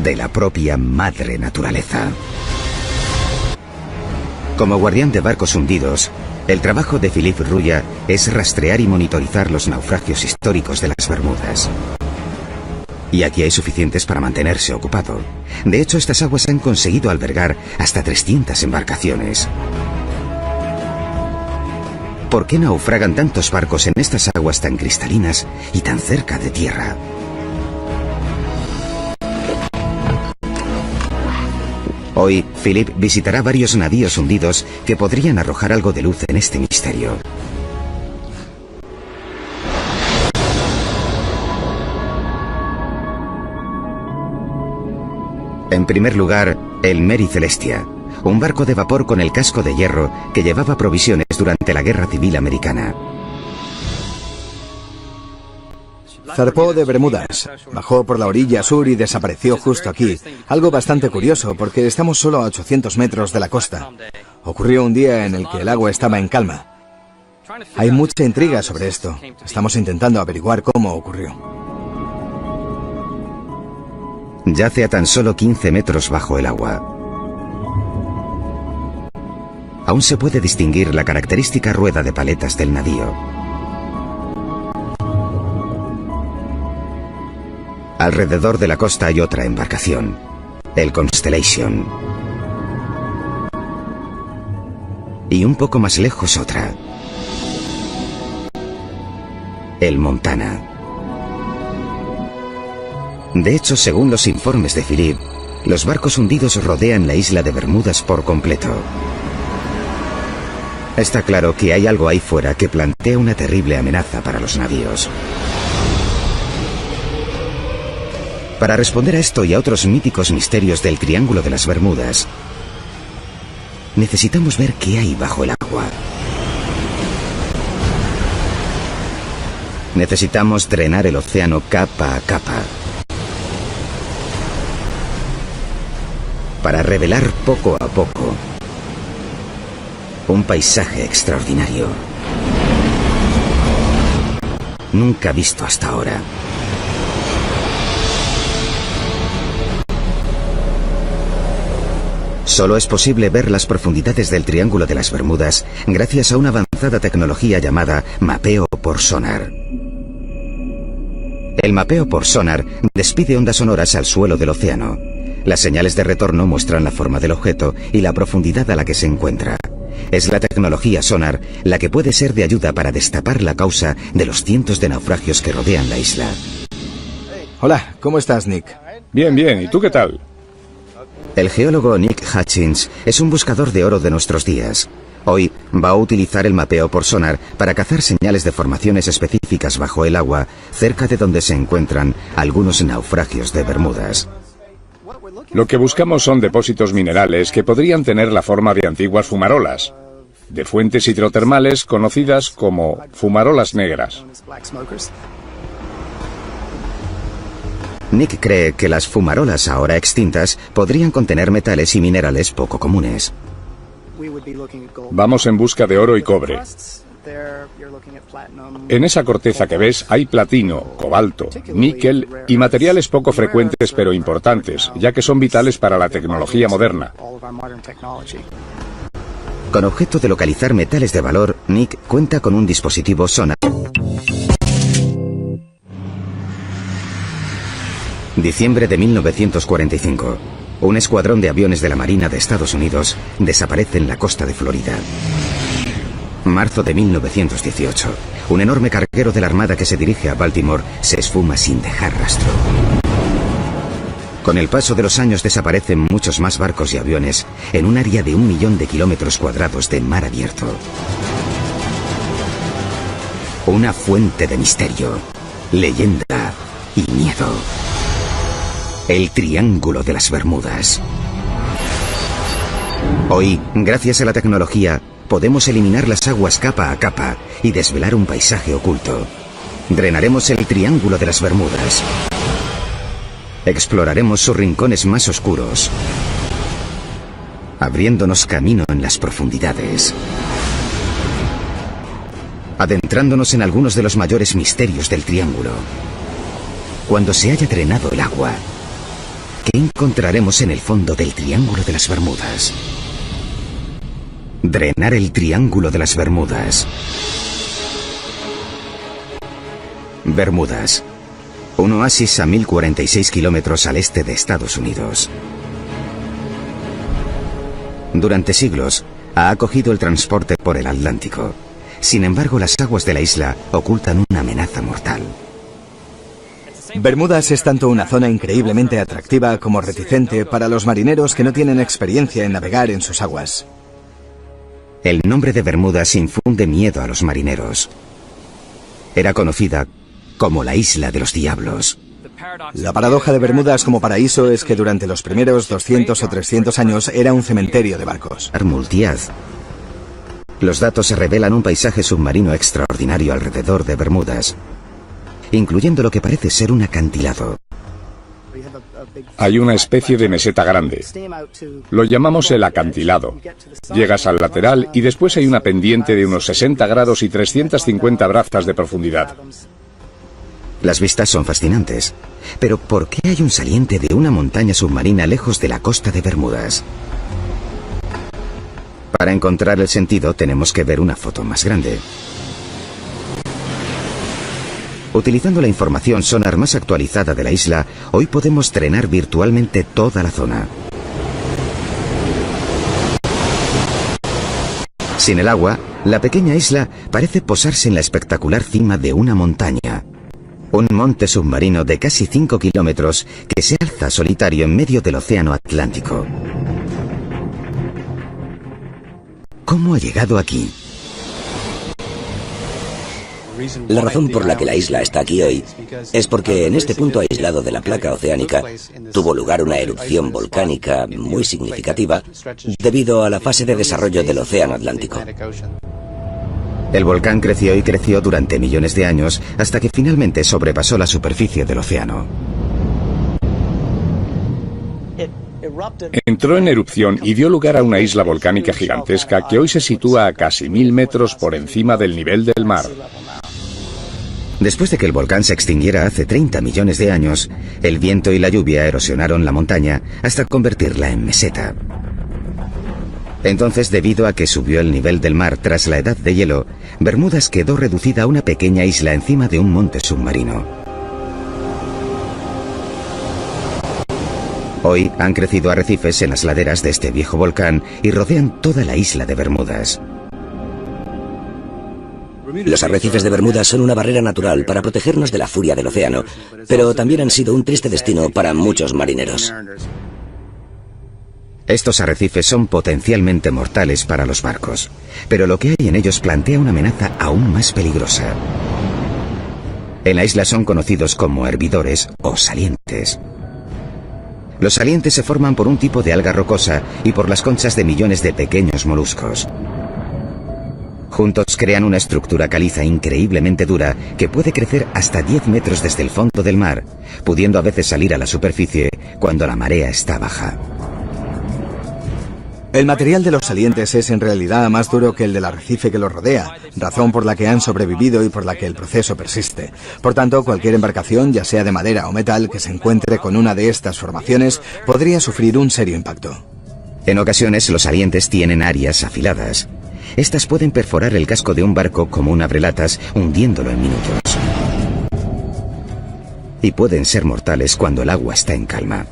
de la propia madre naturaleza. Como guardián de barcos hundidos, el trabajo de Philippe Rouillat es rastrear y monitorizar los naufragios históricos de las Bermudas. Y aquí hay suficientes para mantenerse ocupado. De hecho, estas aguas han conseguido albergar hasta 300 embarcaciones. ¿Por qué naufragan tantos barcos en estas aguas tan cristalinas y tan cerca de tierra? Hoy, Philippe visitará varios navíos hundidos que podrían arrojar algo de luz en este misterio. En primer lugar, el Mary Celestia, un barco de vapor con el casco de hierro que llevaba provisiones durante la Guerra Civil Americana. Zarpó de Bermudas, bajó por la orilla sur y desapareció justo aquí. Algo bastante curioso, porque estamos solo a 800 metros de la costa. Ocurrió un día en el que el agua estaba en calma. Hay mucha intriga sobre esto. Estamos intentando averiguar cómo ocurrió. Yace a tan solo 15 metros bajo el agua. Aún se puede distinguir la característica rueda de paletas del navío. Alrededor de la costa hay otra embarcación, el Constellation. Y un poco más lejos otra, el Montana. De hecho, según los informes de Philippe, los barcos hundidos rodean la isla de Bermudas por completo. Está claro que hay algo ahí fuera que plantea una terrible amenaza para los navíos. Para responder a esto y a otros míticos misterios del Triángulo de las Bermudas, necesitamos ver qué hay bajo el agua. Necesitamos drenar el océano capa a capa, para revelar poco a poco un paisaje extraordinario, nunca visto hasta ahora. Solo es posible ver las profundidades del Triángulo de las Bermudas gracias a una avanzada tecnología llamada mapeo por sonar. El mapeo por sonar despide ondas sonoras al suelo del océano. Las señales de retorno muestran la forma del objeto y la profundidad a la que se encuentra. Es la tecnología sonar la que puede ser de ayuda para destapar la causa de los cientos de naufragios que rodean la isla. Hola, ¿cómo estás, Nick? Bien, bien. ¿Y tú qué tal? El geólogo Nick Hutchins es un buscador de oro de nuestros días. Hoy va a utilizar el mapeo por sonar para cazar señales de formaciones específicas bajo el agua, cerca de donde se encuentran algunos naufragios de Bermudas. Lo que buscamos son depósitos minerales que podrían tener la forma de antiguas fumarolas, de fuentes hidrotermales conocidas como fumarolas negras. Nick cree que las fumarolas ahora extintas podrían contener metales y minerales poco comunes. Vamos en busca de oro y cobre. En esa corteza que ves hay platino, cobalto, níquel y materiales poco frecuentes pero importantes, ya que son vitales para la tecnología moderna. Con objeto de localizar metales de valor, Nick cuenta con un dispositivo sonar. Diciembre de 1945. Un escuadrón de aviones de la Marina de Estados Unidos desaparece en la costa de Florida. Marzo de 1918. Un enorme carguero de la Armada que se dirige a Baltimore se esfuma sin dejar rastro. Con el paso de los años desaparecen muchos más barcos y aviones en un área de 1 millón de kilómetros cuadrados de mar abierto. Una fuente de misterio, leyenda y miedo. El Triángulo de las Bermudas. Hoy, gracias a la tecnología, podemos eliminar las aguas capa a capa y desvelar un paisaje oculto. Drenaremos el Triángulo de las Bermudas. Exploraremos sus rincones más oscuros, abriéndonos camino en las profundidades. Adentrándonos en algunos de los mayores misterios del Triángulo. Cuando se haya drenado el agua, ¿qué encontraremos en el fondo del Triángulo de las Bermudas? Drenar el Triángulo de las Bermudas. Bermudas. Un oasis a 1046 kilómetros al este de Estados Unidos. Durante siglos ha acogido el transporte por el Atlántico. Sin embargo, las aguas de la isla ocultan una amenaza mortal. Bermudas es tanto una zona increíblemente atractiva como reticente para los marineros que no tienen experiencia en navegar en sus aguas. El nombre de Bermudas infunde miedo a los marineros. Era conocida como la Isla de los Diablos. La paradoja de Bermudas como paraíso es que durante los primeros 200 o 300 años era un cementerio de barcos. Multiaz. Los datos revelan un paisaje submarino extraordinario alrededor de Bermudas, incluyendo lo que parece ser un acantilado. Hay una especie de meseta grande. Lo llamamos el acantilado. Llegas al lateral y después hay una pendiente de unos 60 grados y 350 brazas de profundidad. Las vistas son fascinantes. Pero ¿por qué hay un saliente de una montaña submarina lejos de la costa de Bermudas? Para encontrar el sentido tenemos que ver una foto más grande. Utilizando la información sonar más actualizada de la isla, hoy podemos drenar virtualmente toda la zona. Sin el agua, la pequeña isla parece posarse en la espectacular cima de una montaña. Un monte submarino de casi 5 kilómetros que se alza solitario en medio del océano Atlántico. ¿Cómo ha llegado aquí? La razón por la que la isla está aquí hoy es porque en este punto aislado de la placa oceánica tuvo lugar una erupción volcánica muy significativa debido a la fase de desarrollo del océano Atlántico. El volcán creció y creció durante millones de años hasta que finalmente sobrepasó la superficie del océano. Entró en erupción y dio lugar a una isla volcánica gigantesca que hoy se sitúa a casi 1000 metros por encima del nivel del mar. Después de que el volcán se extinguiera hace 30 millones de años, el viento y la lluvia erosionaron la montaña hasta convertirla en meseta. Entonces, debido a que subió el nivel del mar tras la edad de hielo, Bermudas quedó reducida a una pequeña isla encima de un monte submarino. Hoy han crecido arrecifes en las laderas de este viejo volcán y rodean toda la isla de Bermudas. Los arrecifes de Bermudas son una barrera natural para protegernos de la furia del océano, pero también han sido un triste destino para muchos marineros. Estos arrecifes son potencialmente mortales para los barcos, pero lo que hay en ellos plantea una amenaza aún más peligrosa. En la isla son conocidos como hervidores o salientes. Los salientes se forman por un tipo de alga rocosa y por las conchas de millones de pequeños moluscos. Juntos crean una estructura caliza increíblemente dura que puede crecer hasta 10 metros desde el fondo del mar, pudiendo a veces salir a la superficie cuando la marea está baja. El material de los salientes es en realidad más duro que el del arrecife que los rodea, razón por la que han sobrevivido y por la que el proceso persiste. Por tanto, cualquier embarcación, ya sea de madera o metal, que se encuentre con una de estas formaciones, podría sufrir un serio impacto. En ocasiones, los salientes tienen áreas afiladas. Estas pueden perforar el casco de un barco como un abrelatas, hundiéndolo en minutos. Y pueden ser mortales cuando el agua está en calma.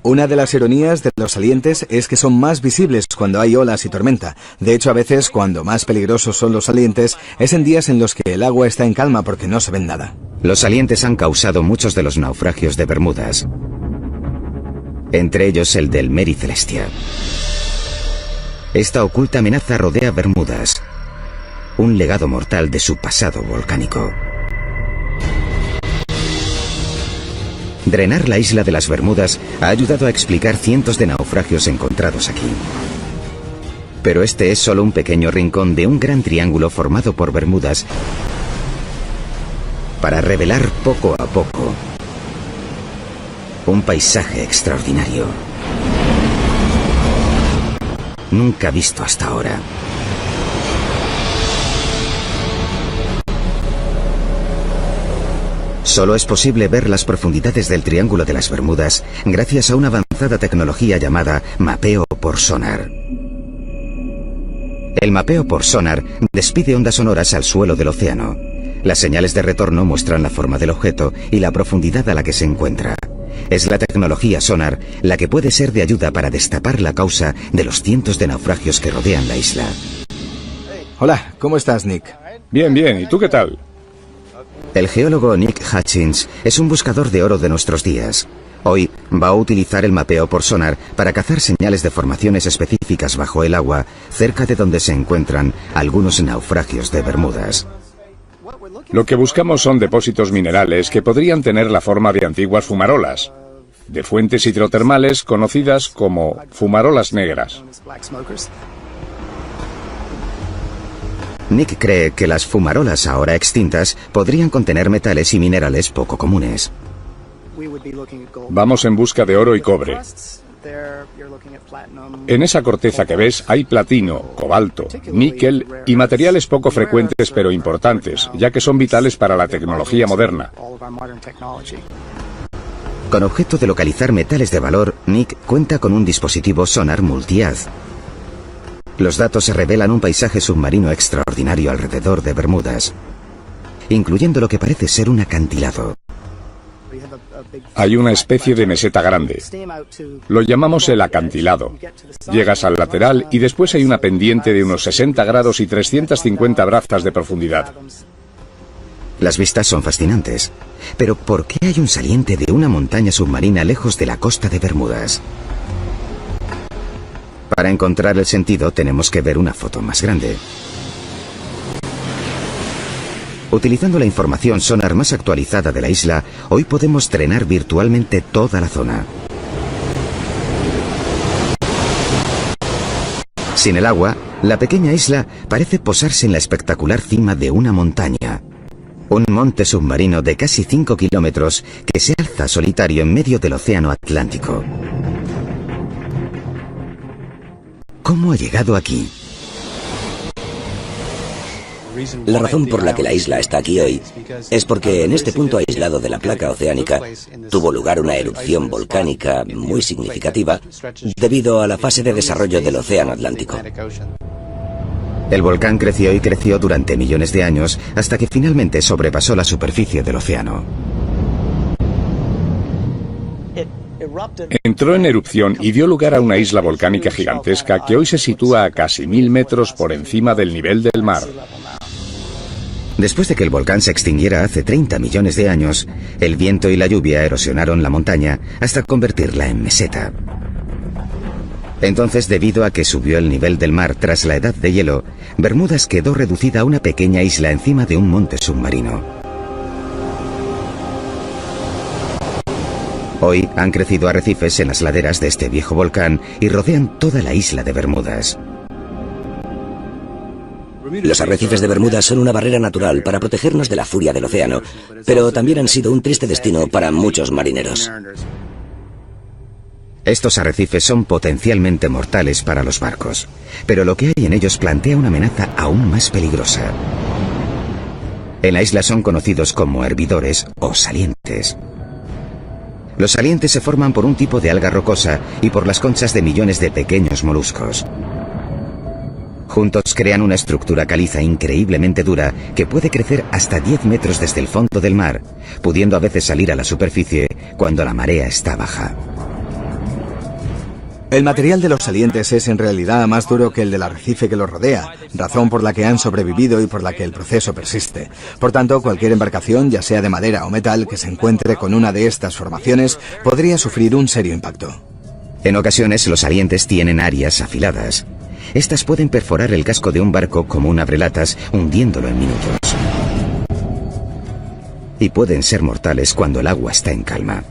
Una de las ironías de los salientes es que son más visibles cuando hay olas y tormenta. De hecho, a veces, cuando más peligrosos son los salientes, es en días en los que el agua está en calma porque no se ven nada. Los salientes han causado muchos de los naufragios de Bermudas, entre ellos el del Mary Celestia. Esta oculta amenaza rodea Bermudas, un legado mortal de su pasado volcánico. Drenar la isla de las Bermudas ha ayudado a explicar cientos de naufragios encontrados aquí. Pero este es solo un pequeño rincón de un gran triángulo formado por Bermudas para revelar poco a poco un paisaje extraordinario, nunca visto hasta ahora. Solo es posible ver las profundidades del Triángulo de las Bermudas gracias a una avanzada tecnología llamada mapeo por sonar. El mapeo por sonar despide ondas sonoras al suelo del océano. Las señales de retorno muestran la forma del objeto y la profundidad a la que se encuentra. Es la tecnología sonar la que puede ser de ayuda para destapar la causa de los cientos de naufragios que rodean la isla. Hola, ¿cómo estás, Nick? Bien, bien. ¿Y tú qué tal? El geólogo Nick Hutchins es un buscador de oro de nuestros días. Hoy va a utilizar el mapeo por sonar para cazar señales de formaciones específicas bajo el agua, cerca de donde se encuentran algunos naufragios de Bermudas. Lo que buscamos son depósitos minerales que podrían tener la forma de antiguas fumarolas, de fuentes hidrotermales conocidas como fumarolas negras. Nick cree que las fumarolas ahora extintas podrían contener metales y minerales poco comunes. Vamos en busca de oro y cobre. En esa corteza que ves hay platino, cobalto, níquel y materiales poco frecuentes pero importantes, ya que son vitales para la tecnología moderna. Con objeto de localizar metales de valor, Nick cuenta con un dispositivo sonar multi-haz. Los datos revelan un paisaje submarino extraordinario alrededor de Bermudas, incluyendo lo que parece ser un acantilado. Hay una especie de meseta grande. Lo llamamos el acantilado. Llegas al lateral y después hay una pendiente de unos 60 grados y 350 brazas de profundidad. Las vistas son fascinantes. Pero ¿por qué hay un saliente de una montaña submarina lejos de la costa de Bermudas? Para encontrar el sentido tenemos que ver una foto más grande. Utilizando la información sonar más actualizada de la isla, hoy podemos drenar virtualmente toda la zona. Sin el agua, la pequeña isla parece posarse en la espectacular cima de una montaña. Un monte submarino de casi 5 kilómetros que se alza solitario en medio del océano Atlántico. ¿Cómo ha llegado aquí? La razón por la que la isla está aquí hoy es porque en este punto aislado de la placa oceánica tuvo lugar una erupción volcánica muy significativa debido a la fase de desarrollo del océano Atlántico. El volcán creció y creció durante millones de años hasta que finalmente sobrepasó la superficie del océano. Entró en erupción y dio lugar a una isla volcánica gigantesca que hoy se sitúa a casi 1000 metros por encima del nivel del mar. Después de que el volcán se extinguiera hace 30 millones de años, el viento y la lluvia erosionaron la montaña hasta convertirla en meseta. Entonces, debido a que subió el nivel del mar tras la edad de hielo, Bermudas quedó reducida a una pequeña isla encima de un monte submarino. Hoy han crecido arrecifes en las laderas de este viejo volcán y rodean toda la isla de Bermudas. Los arrecifes de Bermudas son una barrera natural para protegernos de la furia del océano, pero también han sido un triste destino para muchos marineros. Estos arrecifes son potencialmente mortales para los barcos, pero lo que hay en ellos plantea una amenaza aún más peligrosa. En la isla son conocidos como hervidores o salientes. Los salientes se forman por un tipo de alga rocosa y por las conchas de millones de pequeños moluscos. Juntos crean una estructura caliza increíblemente dura que puede crecer hasta 10 metros desde el fondo del mar, pudiendo a veces salir a la superficie cuando la marea está baja. El material de los salientes es en realidad más duro que el del arrecife que los rodea, razón por la que han sobrevivido y por la que el proceso persiste. Por tanto, cualquier embarcación, ya sea de madera o metal, que se encuentre con una de estas formaciones, podría sufrir un serio impacto. En ocasiones, los salientes tienen áreas afiladas. Estas pueden perforar el casco de un barco como un abrelatas, hundiéndolo en minutos. Y pueden ser mortales cuando el agua está en calma.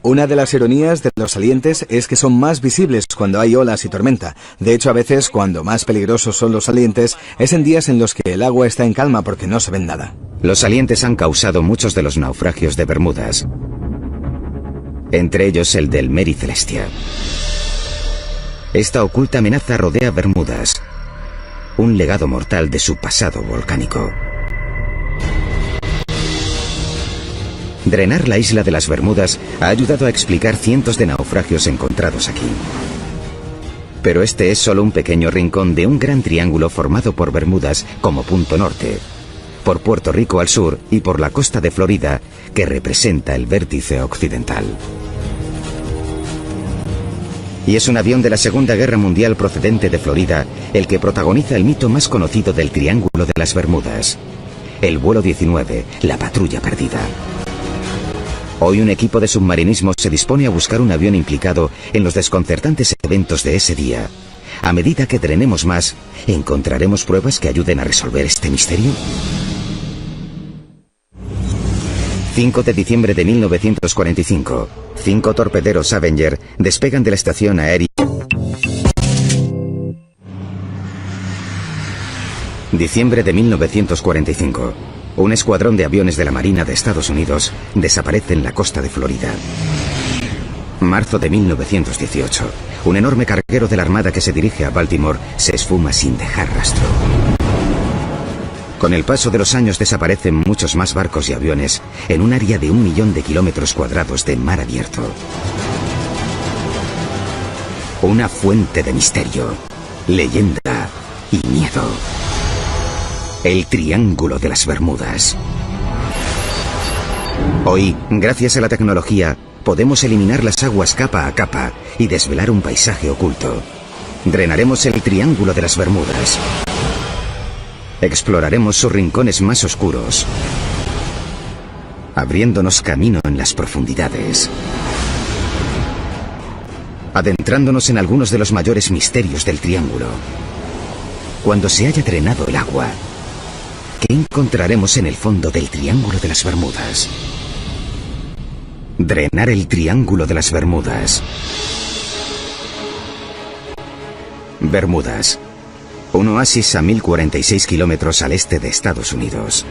Una de las ironías de los salientes es que son más visibles cuando hay olas y tormenta. De hecho, a veces, cuando más peligrosos son los salientes, es en días en los que el agua está en calma porque no se ven nada. Los salientes han causado muchos de los naufragios de Bermudas, entre ellos el del Mary Celestia. Esta oculta amenaza rodea Bermudas, un legado mortal de su pasado volcánico. Drenar la isla de las Bermudas ha ayudado a explicar cientos de naufragios encontrados aquí. Pero este es solo un pequeño rincón de un gran triángulo formado por Bermudas como punto norte, por Puerto Rico al sur y por la costa de Florida, que representa el vértice occidental. Y es un avión de la Segunda Guerra Mundial procedente de Florida el que protagoniza el mito más conocido del Triángulo de las Bermudas, el vuelo 19, la patrulla perdida. Hoy un equipo de submarinismo se dispone a buscar un avión implicado en los desconcertantes eventos de ese día. A medida que drenemos más, ¿encontraremos pruebas que ayuden a resolver este misterio? 5 de diciembre de 1945. 5 torpederos Avenger despegan de la estación aérea. Diciembre de 1945. Un escuadrón de aviones de la Marina de Estados Unidos desaparece en la costa de Florida. Marzo de 1918. Un enorme carguero de la Armada que se dirige a Baltimore se esfuma sin dejar rastro. Con el paso de los años desaparecen muchos más barcos y aviones en un área de 1 millón de kilómetros cuadrados de mar abierto. Una fuente de misterio, leyenda y miedo. El Triángulo de las Bermudas. Hoy, gracias a la tecnología, podemos eliminar las aguas capa a capa y desvelar un paisaje oculto. Drenaremos el Triángulo de las Bermudas. Exploraremos sus rincones más oscuros, abriéndonos camino en las profundidades, adentrándonos en algunos de los mayores misterios del Triángulo. Cuando se haya drenado el agua, ¿qué encontraremos en el fondo del Triángulo de las Bermudas? Drenar el Triángulo de las Bermudas. Bermudas. Un oasis a 1046 kilómetros al este de Estados Unidos.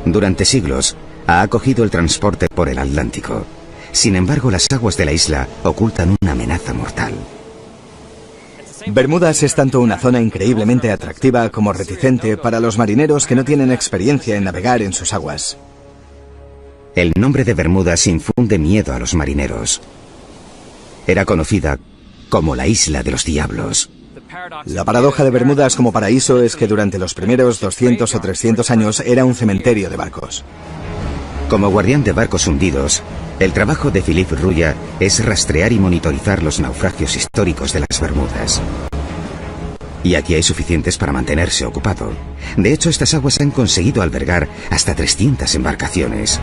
Durante siglos ha acogido el transporte por el Atlántico. Sin embargo, las aguas de la isla ocultan una amenaza mortal. Bermudas es tanto una zona increíblemente atractiva como reticente para los marineros que no tienen experiencia en navegar en sus aguas. El nombre de Bermudas infunde miedo a los marineros. Era conocida como la Isla de los Diablos. La paradoja de Bermudas como paraíso es que durante los primeros 200 o 300 años era un cementerio de barcos. Como guardián de barcos hundidos, el trabajo de Philippe Rouillat es rastrear y monitorizar los naufragios históricos de las Bermudas. Y aquí hay suficientes para mantenerse ocupado. De hecho, estas aguas han conseguido albergar hasta 300 embarcaciones.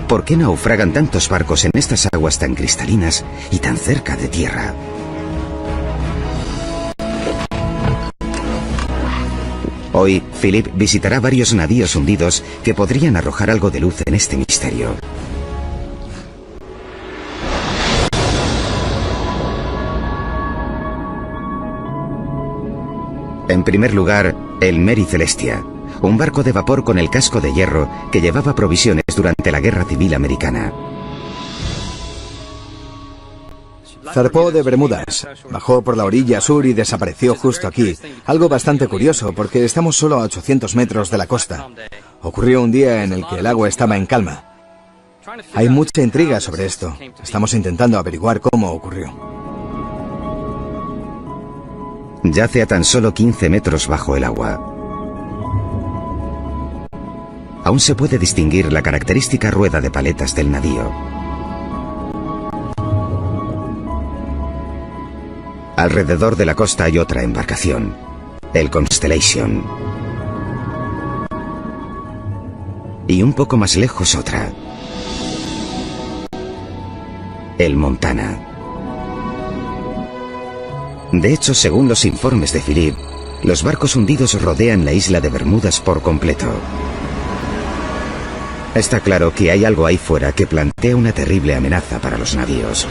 ¿Por qué naufragan tantos barcos en estas aguas tan cristalinas y tan cerca de tierra? Hoy, Philippe visitará varios navíos hundidos que podrían arrojar algo de luz en este misterio. En primer lugar, el Mary Celestia, un barco de vapor con el casco de hierro que llevaba provisiones durante la Guerra Civil Americana. Zarpó de Bermudas, bajó por la orilla sur y desapareció justo aquí. Algo bastante curioso, porque estamos solo a 800 metros de la costa. Ocurrió un día en el que el agua estaba en calma. Hay mucha intriga sobre esto. Estamos intentando averiguar cómo ocurrió. Yace a tan solo 15 metros bajo el agua. Aún se puede distinguir la característica rueda de paletas del navío. Alrededor de la costa hay otra embarcación, el Constellation. Y un poco más lejos otra, el Montana. De hecho, según los informes de Philippe, los barcos hundidos rodean la isla de Bermudas por completo. Está claro que hay algo ahí fuera que plantea una terrible amenaza para los navíos.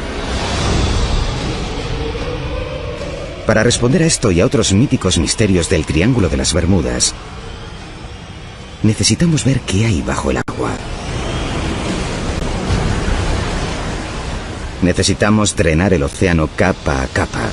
Para responder a esto y a otros míticos misterios del Triángulo de las Bermudas, necesitamos ver qué hay bajo el agua. Necesitamos drenar el océano capa a capa.